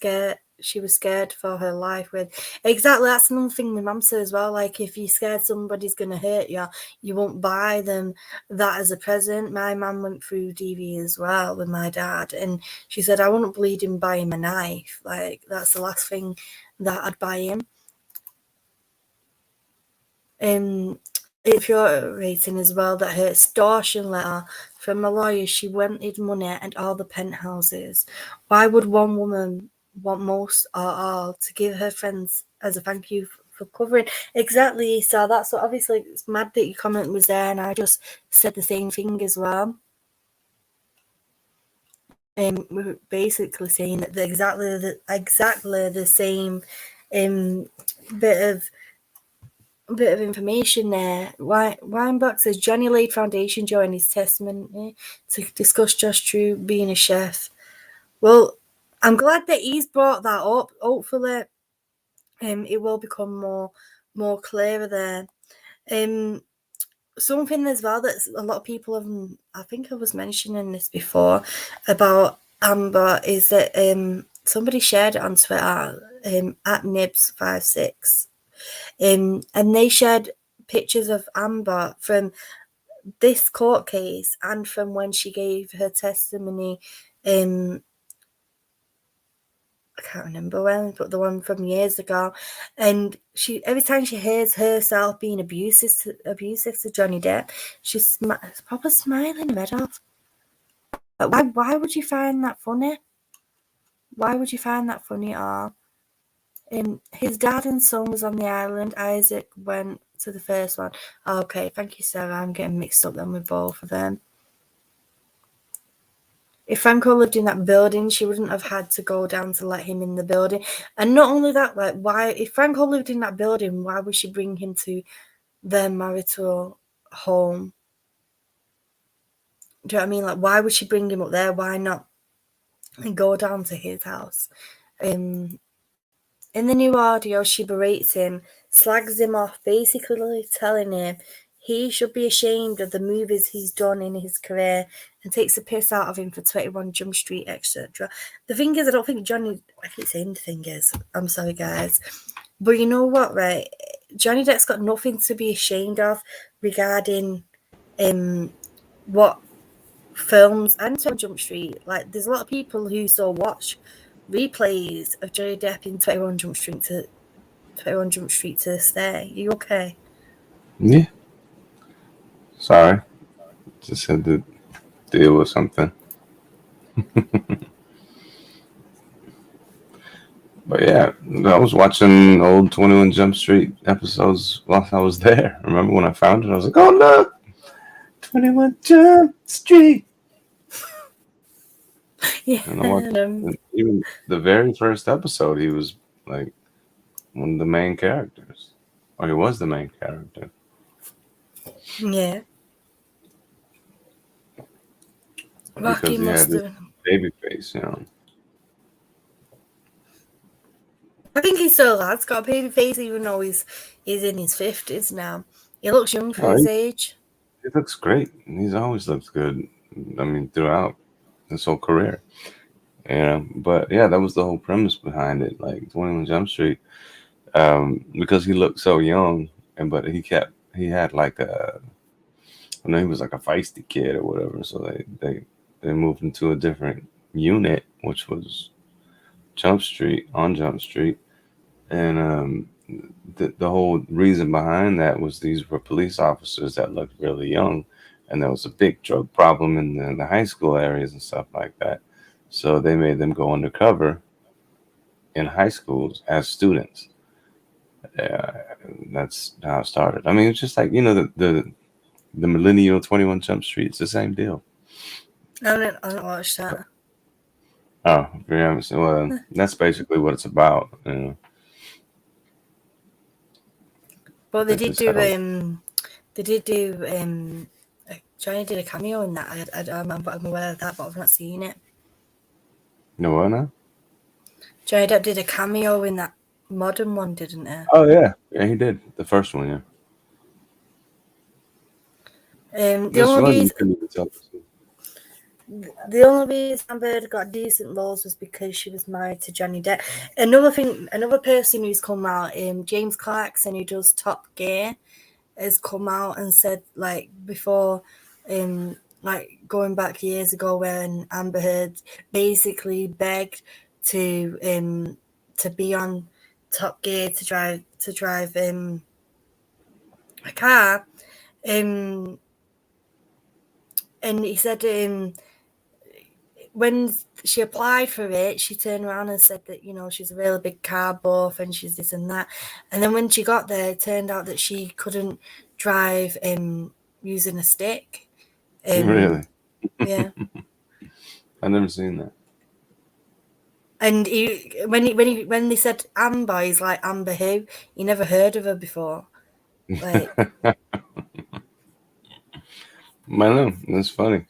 she was scared for her life with. Exactly, that's another thing my mum said as well. Like, if you're scared somebody's gonna hurt you, you won't buy them that as a present. My mum went through DV as well with my dad, and she said I wouldn't bleed him buy him a knife. Like, that's the last thing that I'd buy him. If you're rating as well that her extortion letter from a lawyer, she wanted money and all the penthouses. Why would one woman want most or all to give her friends as a thank you for covering? Exactly. So that's what, obviously it's mad that your comment was there, and I just said the same thing as well. We're basically saying that exactly the same bit of information there. Weinbach says Johnny laid foundation during his testimony to discuss Josh True being a chef. Well, I'm glad that he's brought that up. Hopefully, it will become more clearer there. Something as well that a lot of people have, I think I was mentioning this before about Amber, is that somebody shared it on Twitter at Nibs56. And they shared pictures of Amber from this court case and from when she gave her testimony. I I can't remember when, but the one from years ago. And she, every time she hears herself being abusive to Johnny Depp, she's probably smiling her head off. But why would you find that funny? Why would you find that funny at all? His dad and son was on the island. Isaac went to the first one. Okay, thank you, Sarah. I'm getting mixed up then with both of them. If Franco lived in that building, she wouldn't have had to go down to let him in the building. And not only that, like, why, if Franco lived in that building, why would she bring him to their marital home? Do you know what I mean? Like, why would she bring him up there? Why not go down to his house? In the new audio, she berates him, slags him off, basically telling him he should be ashamed of the movies he's done in his career, and takes the piss out of him for 21 Jump Street, etc. The thing is, I don't think Johnny... I keep saying the thing is. I'm sorry, guys. But you know what, right? Johnny Depp's got nothing to be ashamed of regarding what films and 21 Jump Street. Like, there's a lot of people who still watch replays of Johnny Depp in 21 Jump Street to this day. Are you okay? Yeah. Sorry. Just had to deal with something. But yeah, I was watching old 21 Jump Street episodes while I was there. Remember when I found it? I was like, oh, look! 21 Jump Street! Yeah. And I watched, even the very first episode, he was like one of the main characters. Or he was the main character. Yeah. Because he had this baby face, you know. I think he still has got a baby face, even though he's in his 50s now. He looks young for his age. He looks great. He's always looked good. I mean, throughout his whole career. Yeah, but yeah, that was the whole premise behind it. Like 21 Jump Street, because he looked so young, but he had like he was like a feisty kid or whatever. So they moved into a different unit, which was Jump Street, and the whole reason behind that was these were police officers that looked really young, and there was a big drug problem in the high school areas and stuff like that. So they made them go undercover in high schools as students. That's how it started. I mean, it's just like, you know, the millennial 21 Jump Street. It's the same deal. I don't watch that. Oh, yeah. Well, that's basically what it's about, you know. But they did do Johnny did a cameo in that. I'm aware of that, but I've not seen it. No, what now? Johnny Depp did a cameo in that modern one, didn't he? Oh yeah, he did the first one, yeah. The only reason Amber Heard got decent laws was because she was married to Johnny Depp. Another person who's come out, James Clarkson, who does Top Gear, has come out and said, like, before, like going back years ago when Amber Heard basically begged to be on Top Gear to drive a car, and he said when she applied for it, she turned around and said that, you know, she's a really big car buff and she's this and that. And then when she got there, it turned out that she couldn't drive using a stick. Really? Yeah. I've never seen that. And when they said Amber, he's like, Amber who? He never heard of her before. Like, I know, that's funny.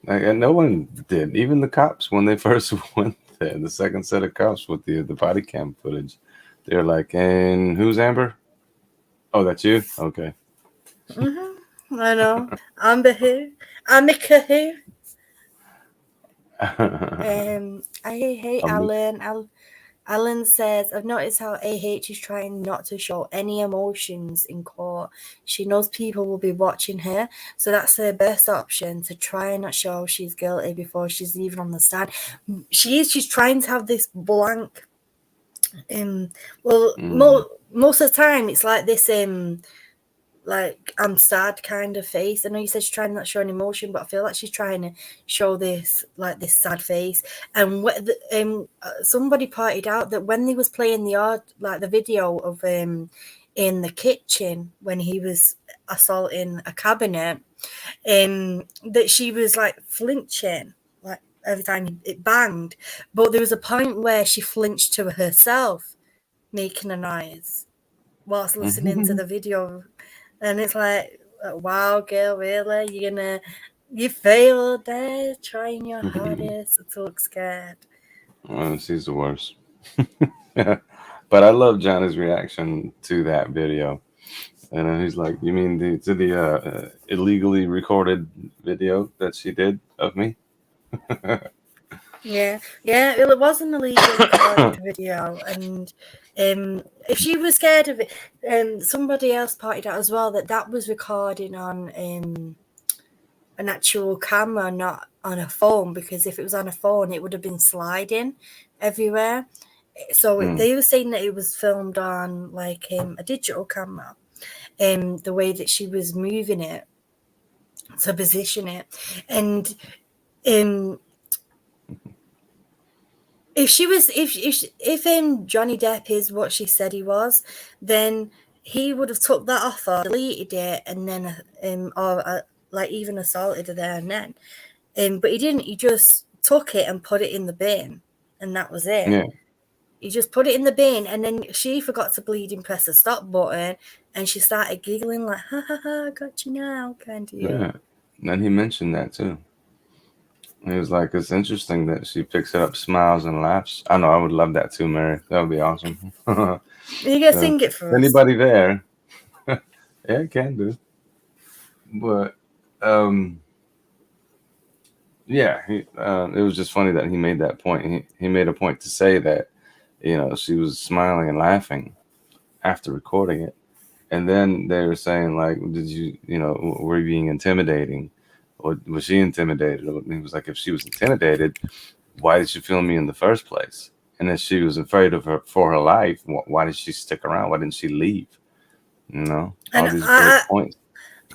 Like, and no one did. Even the cops, when they first went there, the second set of cops with the body cam footage, they're like, "And who's Amber? Oh, that's you? Okay." Mm-hmm. I know. Amber who? Amica who? I hate Alan. Alan says, I've noticed how AH is trying not to show any emotions in court. She knows people will be watching her, so that's her best option, to try and not show she's guilty before she's even on the stand. She's trying to have this blank, most of the time it's like this, like I'm sad kind of face. I know you said she's trying not to show an emotion, but I feel like she's trying to show this, like, this sad face. And somebody pointed out that when they was playing the video of in the kitchen when he was assaulting a cabinet, that she was like flinching, like every time it banged. But there was a point where she flinched to herself, making a noise whilst listening to the video. And it's like, wow, girl, really? You failed there, trying your hardest to look scared. Well, she's the worst. But I love Johnny's reaction to that video. And then he's like, you mean the illegally recorded video that she did of me? Yeah, well, it was an illegal recorded video, and if she was scared of it, somebody else pointed out as well that was recording on an actual camera, not on a phone, because if it was on a phone, it would have been sliding everywhere. So they were saying that it was filmed on like a digital camera, the way that she was moving it to position it, and if Johnny Depp is what she said he was, then he would have took that off or deleted it, and then like even assaulted her there and then. But he didn't. He just took it and put it in the bin, and that was it. Yeah. He just put it in the bin, and then she forgot to bleeding press the stop button, and she started giggling like, ha ha ha, got you now, kind of. Yeah. And then he mentioned that too. He was like, it's interesting that she picks it up, smiles, and laughs. I know, I would love that too, Mary. That would be awesome. You gotta sing it for us. Anybody there? Yeah, can do. But yeah, it was just funny that he made that point. He made a point to say that, she was smiling and laughing after recording it. And then they were saying, like, did you, were you being intimidating? Or was she intimidated? He was like, if she was intimidated, why did she film me in the first place? And if she was afraid of her for her life, why did she stick around? Why didn't she leave? All these great points.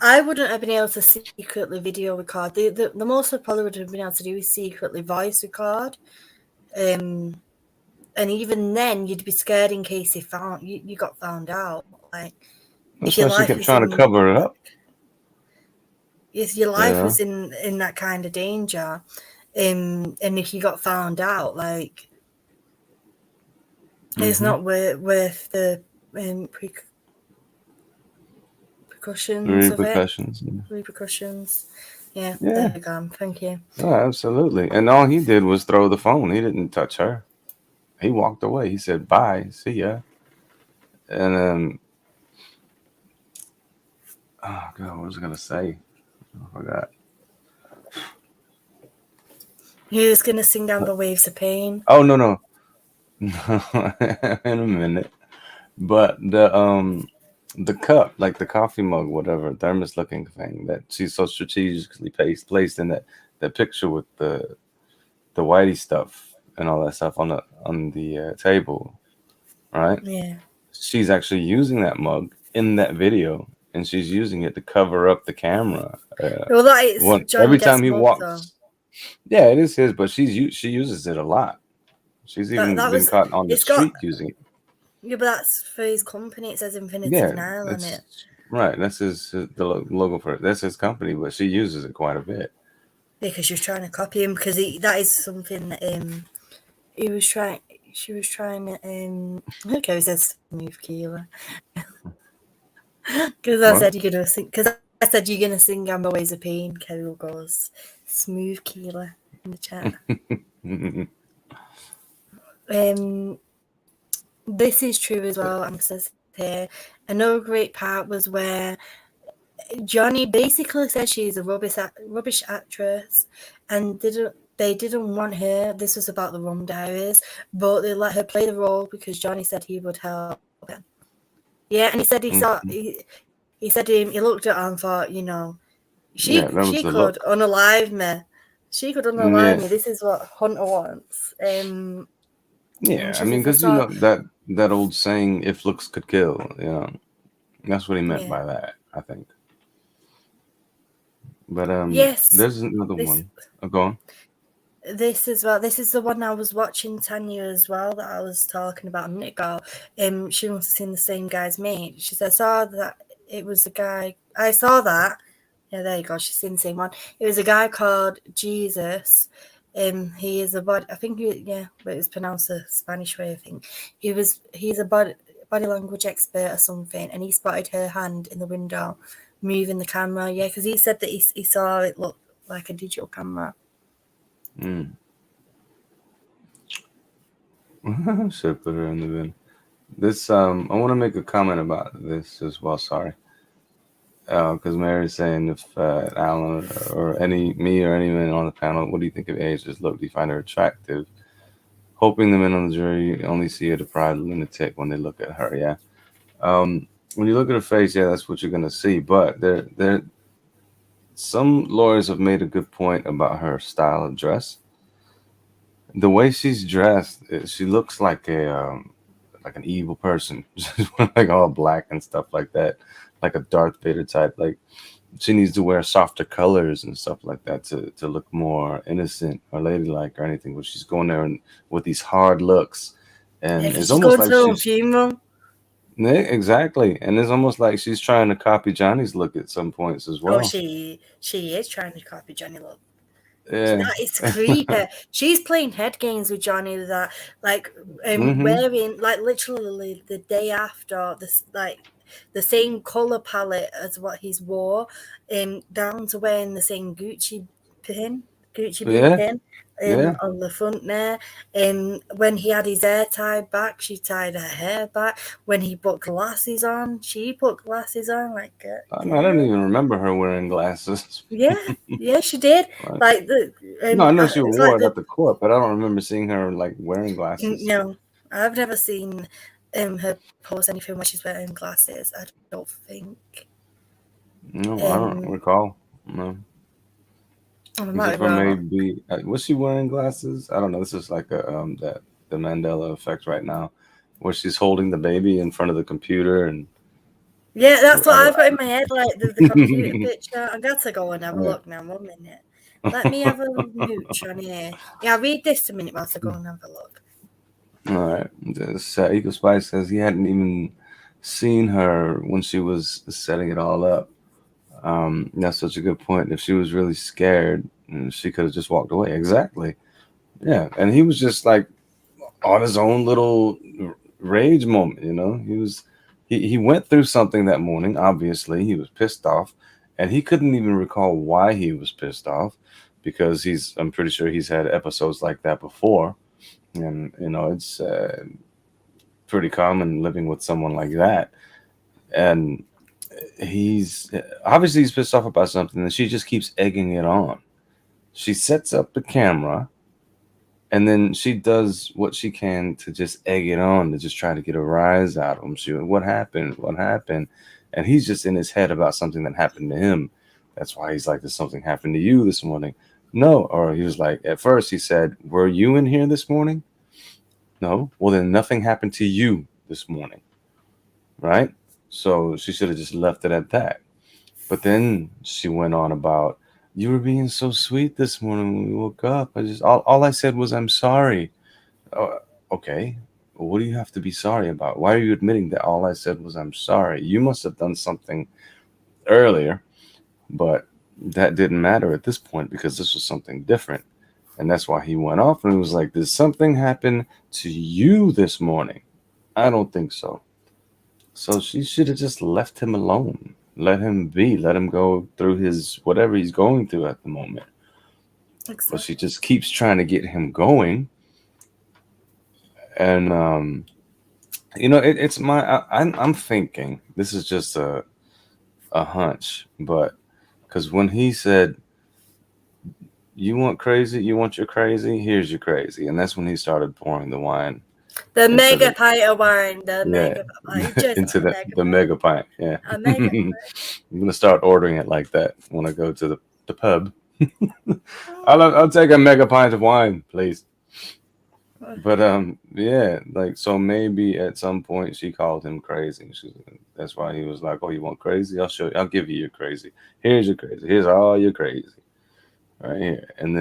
I wouldn't have been able to secretly video record. The most I probably would have been able to do is secretly voice record. And even then, you'd be scared in case you got found out. Like, that's why she kept trying to cover it up. If your life was in that kind of danger, and if you got found out, like, it's not worth the repercussions. Yeah, there you go. Thank you. Oh, absolutely. And all he did was throw the phone. He didn't touch her. He walked away. He said, bye, see ya. And oh God, what was I gonna say? I forgot. He was gonna sing down the waves of pain. Oh no. In a minute. But the cup, like the coffee mug, whatever, thermos looking thing that she's so strategically placed in that picture with the whitey stuff and all that stuff on the table, right? Yeah. She's actually using that mug in that video, and she's using it to cover up the camera. Well, that is every time he walks. Though. Yeah, it is his, but she uses it a lot. She's even been caught on the street using it. Yeah, but that's for his company. It says Infinity Nile on it. Right, that's the logo for it. That's his company, but she uses it quite a bit. Because she was trying to copy him, because that is something that she was trying to okay, it says smooth Keeler. Because I said you're gonna sing Amber Ways of Pain. Carol goes smooth Keeler in the chat. This is true as well. Amber says here, another great part was where Johnny basically said she's a rubbish actress, and they didn't want her. This was about the Rum Diaries, but they let her play the role because Johnny said he would help her. Yeah, and he said he saw he said he looked at her and thought, you know, she could unalive me. She could unalive me. This is what Hunter wants. Yeah, I mean, because you know that old saying, "If looks could kill," you know, that's what he meant by that, I think. But yes, there's another one. Oh, go on. This as well. This is the one I was watching Tanya as well that I was talking about a minute ago. She must have seen the same guy as me. She said, I saw that it was a guy. I saw that. Yeah, there you go. She's seen the same one. It was a guy called Jesus. He is a body. I think but it's pronounced the Spanish way. I think he's a body language expert or something, and he spotted her hand in the window, moving the camera. Yeah, because he said that he saw it look like a digital camera. Should put her in the bin. This I want to make a comment about this as well. Sorry, because Mary's saying if Alan or me or anyone on the panel, what do you think of ages? Look, do you find her attractive? Hoping the men on the jury only see a deprived lunatic when they look at her. Yeah. When you look at her face, yeah, that's what you're gonna see. But there, some lawyers have made a good point about her style of dress. The way she's dressed, she looks like an evil person, like all black and stuff like that, like a Darth Vader type. Like she needs to wear softer colors and stuff like that to look more innocent or ladylike or anything. But she's going there and with these hard looks, and it's almost like she's funeral. Exactly, and it's almost like she's trying to copy Johnny's look at some points as well. Oh, she is trying to copy Johnny's look. Yeah. That is creepy. She's playing head games with Johnny with that, like wearing like literally the day after this, like the same color palette as what he's wore, down to wearing the same Gucci pin on the front there. When he had his hair tied back, she tied her hair back. When he put glasses on, she put glasses on. Like I don't even remember her wearing glasses. Yeah, she did. Like no, I know she wore it at the court, but I don't remember seeing her like wearing glasses. No, I've never seen her post anything when she's wearing glasses. I don't think. No, I don't recall. No. Maybe was she wearing glasses? I don't know. This is like the Mandela effect right now, where she's holding the baby in front of the computer and. Yeah, that's what I've got in my head, like the computer picture. I've got to go and have a look now. 1 minute. Let me have a mooch on here. Yeah, I'll read this a minute whilst I go and have a look. All right. Eagle Spice says he hadn't even seen her when she was setting it all up. That's such a good point. If she was really scared, she could have just walked away. Exactly. Yeah. And he was just like on his own little rage moment, you know. He went through something that morning. Obviously, he was pissed off, and he couldn't even recall why he was pissed off because I'm pretty sure he's had episodes like that before. And, you know, it's pretty common living with someone like that. And he's pissed off about something, and she just keeps egging it on. She sets up the camera, and then she does what she can to just egg it on, to just try to get a rise out of him. What happened? And he's just in his head about something that happened to him. That's why he's like, did something happen to you this morning? No. Or he was like, at first he said, were you in here this morning? No. Well, then nothing happened to you this morning. Right? So she should have just left it at that. But then she went on about, you were being so sweet this morning when we woke up. All I said was, I'm sorry. Okay. Well, what do you have to be sorry about? Why are you admitting that all I said was, I'm sorry? You must have done something earlier, but that didn't matter at this point because this was something different. And that's why he went off and he was like, did something happen to you this morning? I don't think so. So she should have just left him alone. Let him be. Let him go through his whatever he's going through at the moment. Exactly. But she just keeps trying to get him going. And you know, it's I'm thinking this is just a hunch, but because when he said, you want crazy? You want your crazy? Here's your crazy. And that's when he started pouring the wine. The into mega pint of wine. The Yeah, mega pint. Just into a mega the mega pint. Yeah. A mega pint. I'm gonna start ordering it like that when I go to the pub. I'll take a mega pint of wine, please. But yeah, like, so maybe at some point she called him crazy. That's why he was like, "Oh, you want crazy? I'll show you. I'll give you your crazy. Here's your crazy. Here's all your crazy, right here." And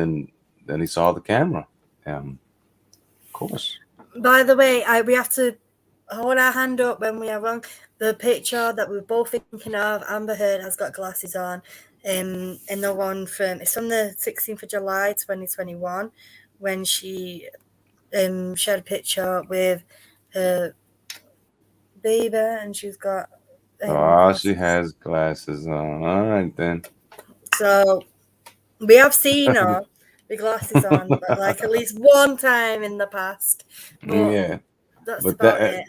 then he saw the camera. Of course. By the way, we have to hold our hand up when we are wrong. The picture that we're both thinking of, Amber Heard has got glasses on. And the one it's from the 16th of July 2021 when she shared a picture with her baby and she's got She has glasses on. All right then. So we have seen her with glasses on like at least one time in the past. But Yeah, that's but about it.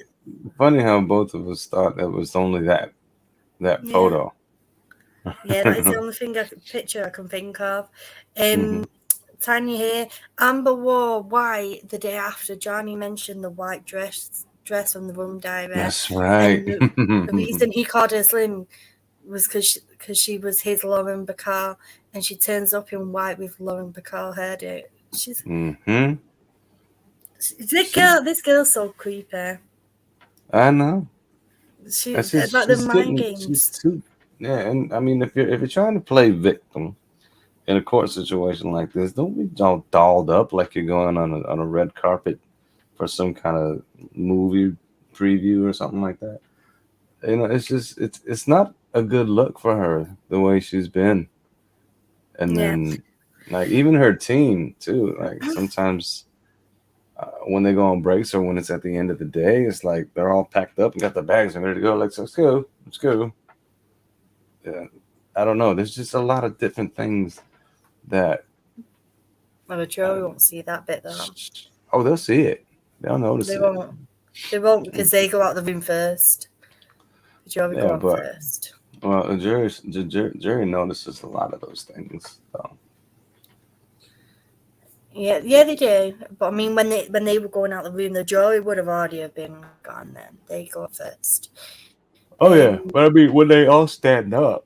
Funny how both of us thought that was only that photo. Yeah, that's the only picture I can think of. Tanya here. Amber wore white the day after Johnny mentioned the white dress from the room diary. That's right. And the reason he called her slim was because she was his Lauren Bacall, and she turns up in white with Lauren Bacall hairdo. She's this girl's so creepy. I know. She's like the mind games. And I mean, if you're trying to play victim in a court situation like this, don't be all dolled up like you're going on a red carpet for some kind of movie preview or something like that. You know, it's just it's not a good look for her the way she's been. And then like even her team too, like sometimes when they go on breaks or when it's at the end of the day, it's like they're all packed up and got the bags and ready to go. Like, let's go. Yeah, I don't know. There's just a lot of different things that. Well, the jury won't see that bit though. Oh, they'll see it. They'll notice They won't. They won't because they go out the room first. The jury go out first. Well, the jury notices a lot of those things, though. Yeah, they do. But I mean, when they were going out the room, the jury would have already been gone. Then they go first. Oh yeah, but I mean, when they all stand up,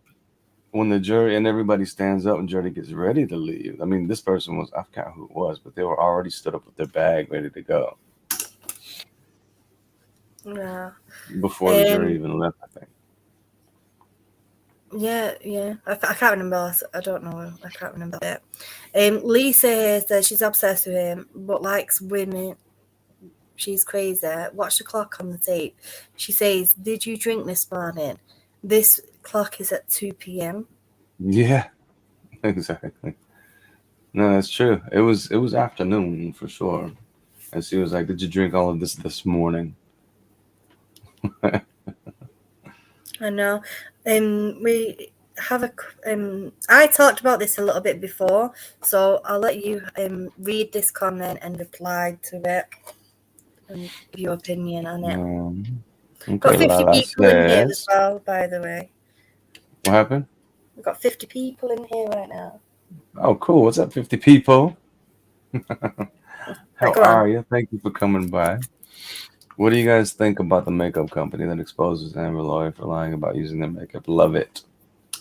when the jury and everybody stands up and jury gets ready to leave. I mean, this person was, I forgot who it was, but they were already stood up with their bag ready to go. Yeah. Before the jury even left, I think. Yeah. I can't remember. I don't know. I can't remember it. Lisa says she's obsessed with him, but likes women. She's crazy. Watch the clock on the tape. She says, "Did you drink this morning? This clock is at 2 p.m." Yeah, exactly. No, that's true. It was afternoon for sure. And she was like, "Did you drink all of this morning?" I know. We have I talked about this a little bit before, so I'll let you read this comment and reply to it and give your opinion on it. Okay, got 50 people in here as well, by the way. What happened? We've got 50 people in here right now. Oh, cool. What's up, 50 people? How are you? Thank you for coming by. What do you guys think about the makeup company that exposes Amber Lloyd for lying about using their makeup? Love it.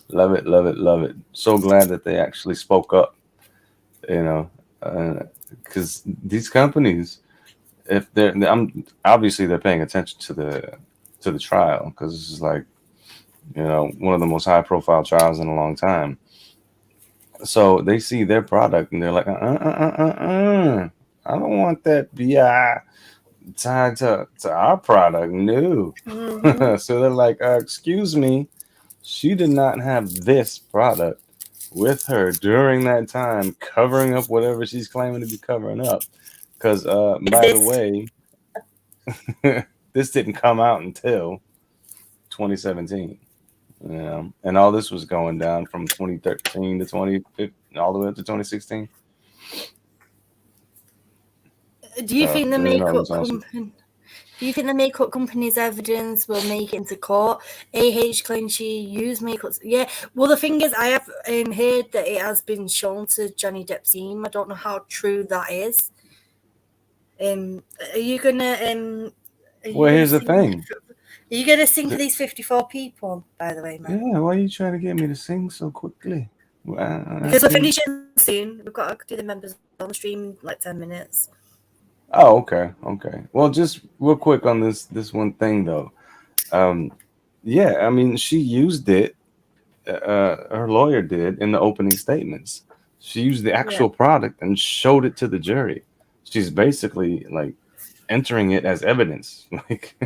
Love it, love it, love it. So glad that they actually spoke up, you know, because these companies, if obviously they're paying attention to the trial, because this is like, you know, one of the most high profile trials in a long time. So they see their product and they're like, I don't want that BI tied to our product. No. So they're like, excuse me, she did not have this product with her during that time, covering up whatever she's claiming to be covering up. Because by the way, this didn't come out until 2017. You know, and all this was going down from 2013 to 2015, all the way up to 2016. Do you think the makeup company? Do you think the makeup company's evidence will make it into court? AH claims she used makeup. Yeah. Well, the thing is, I have heard that it has been shown to Johnny Depp's team. I don't know how true that is. Are you gonna Well, here's the thing. Are you gonna sing for these 54 people? By the way, man. Yeah. Why are you trying to get me to sing so quickly? Because we're finishing soon. We've got to do the members on the stream in like 10 minutes. Oh, okay. Well, just real quick on this one thing though. Yeah, I mean, she used it. Her lawyer did in the opening statements. She used the actual product and showed it to the jury. She's basically like entering it as evidence. Like,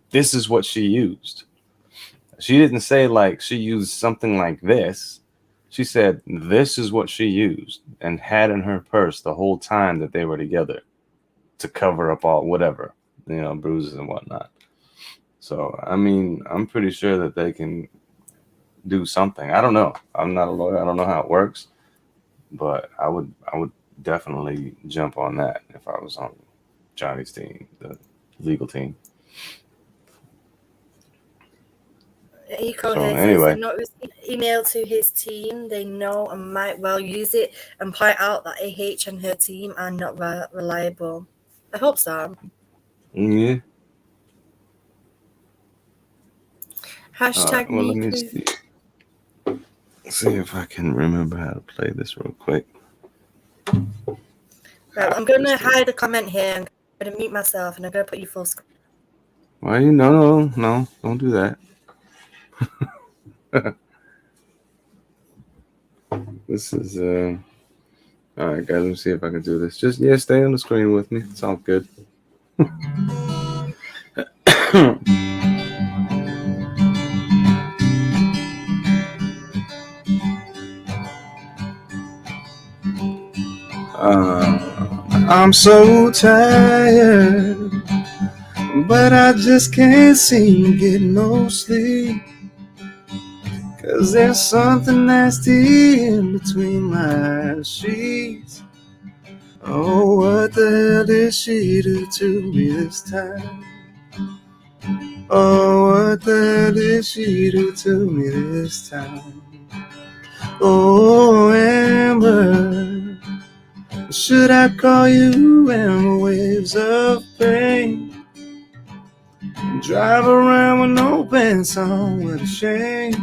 this is what she used. She didn't say like she used something like this. She said this is what she used and had in her purse the whole time that they were together to cover up all whatever, bruises and whatnot. So, I mean, I'm pretty sure that they can do something. I don't know. I'm not a lawyer. I don't know how it works, but I would definitely jump on that if I was on Johnny's team, the legal team. Eco So, here anyway. says, not email to his team. They know and might well use it and point out that AH and her team are not reliable. I hope so. Yeah. Hashtag well, me. let me see if I can remember how to play this real quick. Right, I'm going to hide the comment here. I'm going to mute myself and I'm going to put you full screen. Why you? No, don't do that. This is all right, guys. Let me see if I can do this. Just stay on the screen with me. It's all good. I'm so tired, but I just can't seem to get no sleep. 'Cause there's something nasty in between my sheets. Oh, what the hell did she do to me this time? Oh, what the hell did she do to me this time? Oh, Amber, should I call you Amber? Waves of pain. Drive around with no pants on, what a shame.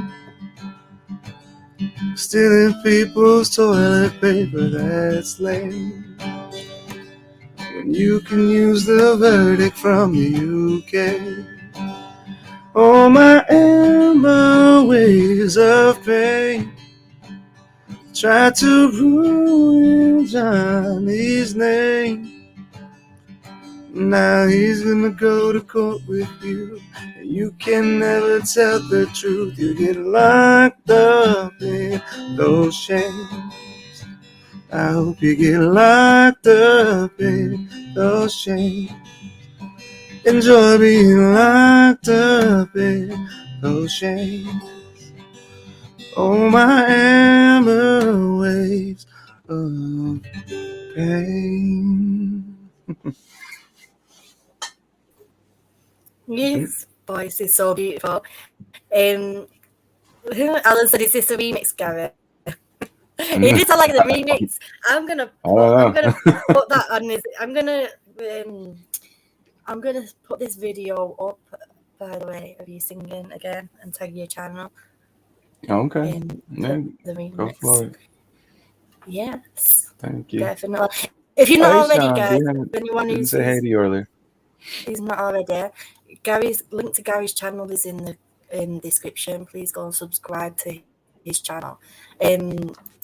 Stealing people's toilet paper, that's lame. When you can use the verdict from the UK. Oh, my Amber, waves of pain. Try to ruin Johnny's name. Now he's gonna go to court with you, and you can never tell the truth. You get locked up in those chains. I hope you get locked up in those chains. Enjoy being locked up in those chains. Oh, my Amber, waves of pain. His voice is so beautiful. Alan said, "Is this a remix, Gary?" It did sound like the remix. I'm gonna put that on this. I'm gonna put this video up, by the way, of you singing again and tag your channel. Okay. The remix. Go for it. Yes. Thank you. Definitely. If you're not already, guys, anyone didn't who's say hey to you earlier. He's not already. Gary's link to Gary's channel is in the description. Please go and subscribe to his channel.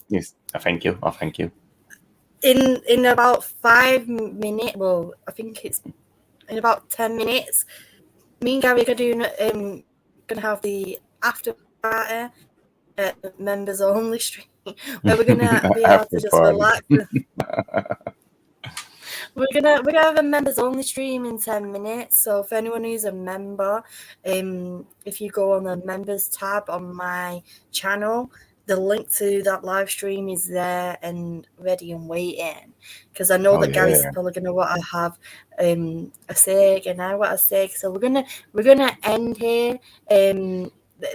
Yes, thank you. Thank you. In about 5 minutes, well, I think it's in about 10 minutes. Me and Gary are gonna have the after party members only stream where we're gonna be able to just relax. We're gonna have a members only stream in 10 minutes. So for anyone who's a member, if you go on the members tab on my channel, the link to that live stream is there and ready and waiting, because I know that Gary's probably going to want to have a say, and I want to say. So we're gonna end here.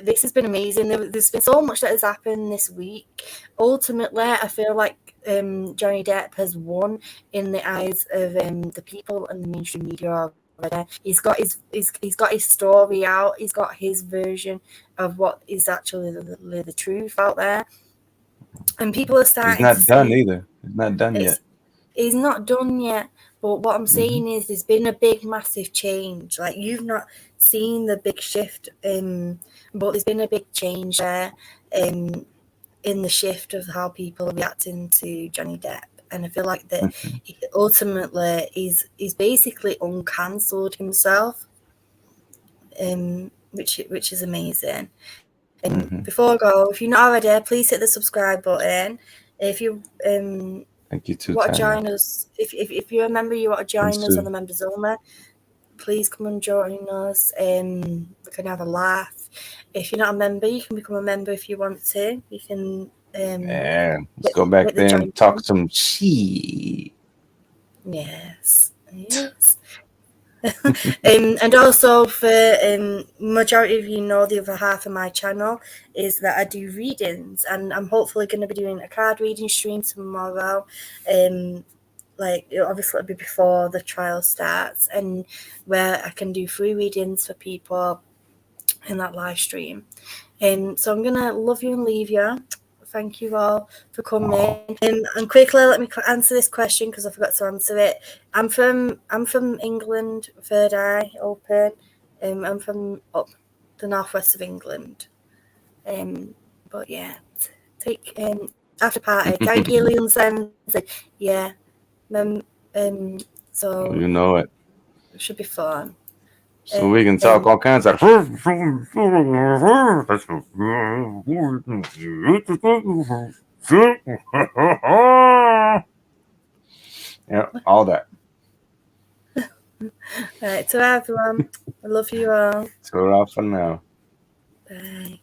This has been amazing. There's been so much that has happened this week. Ultimately, I feel like Johnny Depp has won in the eyes of the people and the mainstream media already. He's got his story out. He's got his version of what is actually the truth out there, and people are starting. He's not done either. He's not done yet. He's not done yet. But what I'm saying is, there's been a big, massive change. Like, you've not seen the big shift, but there's been a big change there in the shift of how people are reacting to Johnny Depp. And I feel like that ultimately he's basically uncancelled himself, which is amazing. And before I go, if you're not already, please hit the subscribe button. If you thank you too, want to join us, if you're a member, you want to join us on the members only, please come and join us. We can have a laugh. If you're not a member, you can become a member if you want to. You can let's go back there and talk some shit. Yes. And also, for majority of you know, the other half of my channel is that I do readings, and I'm hopefully going to be doing a card reading stream tomorrow. Like, obviously it'll be before the trial starts, and where I can do free readings for people in that live stream. So I'm gonna love you and leave you. Thank you all for coming. And quickly, let me answer this question because I forgot to answer it. I'm from England, Third Eye Open. I'm from up the northwest of England. But yeah, take after party. Thank you, Leon. Yeah. So you know it. It should be fun. So we can talk all kinds of. Yeah, all that. All right, to everyone, I love you all. So we're off for now. Bye.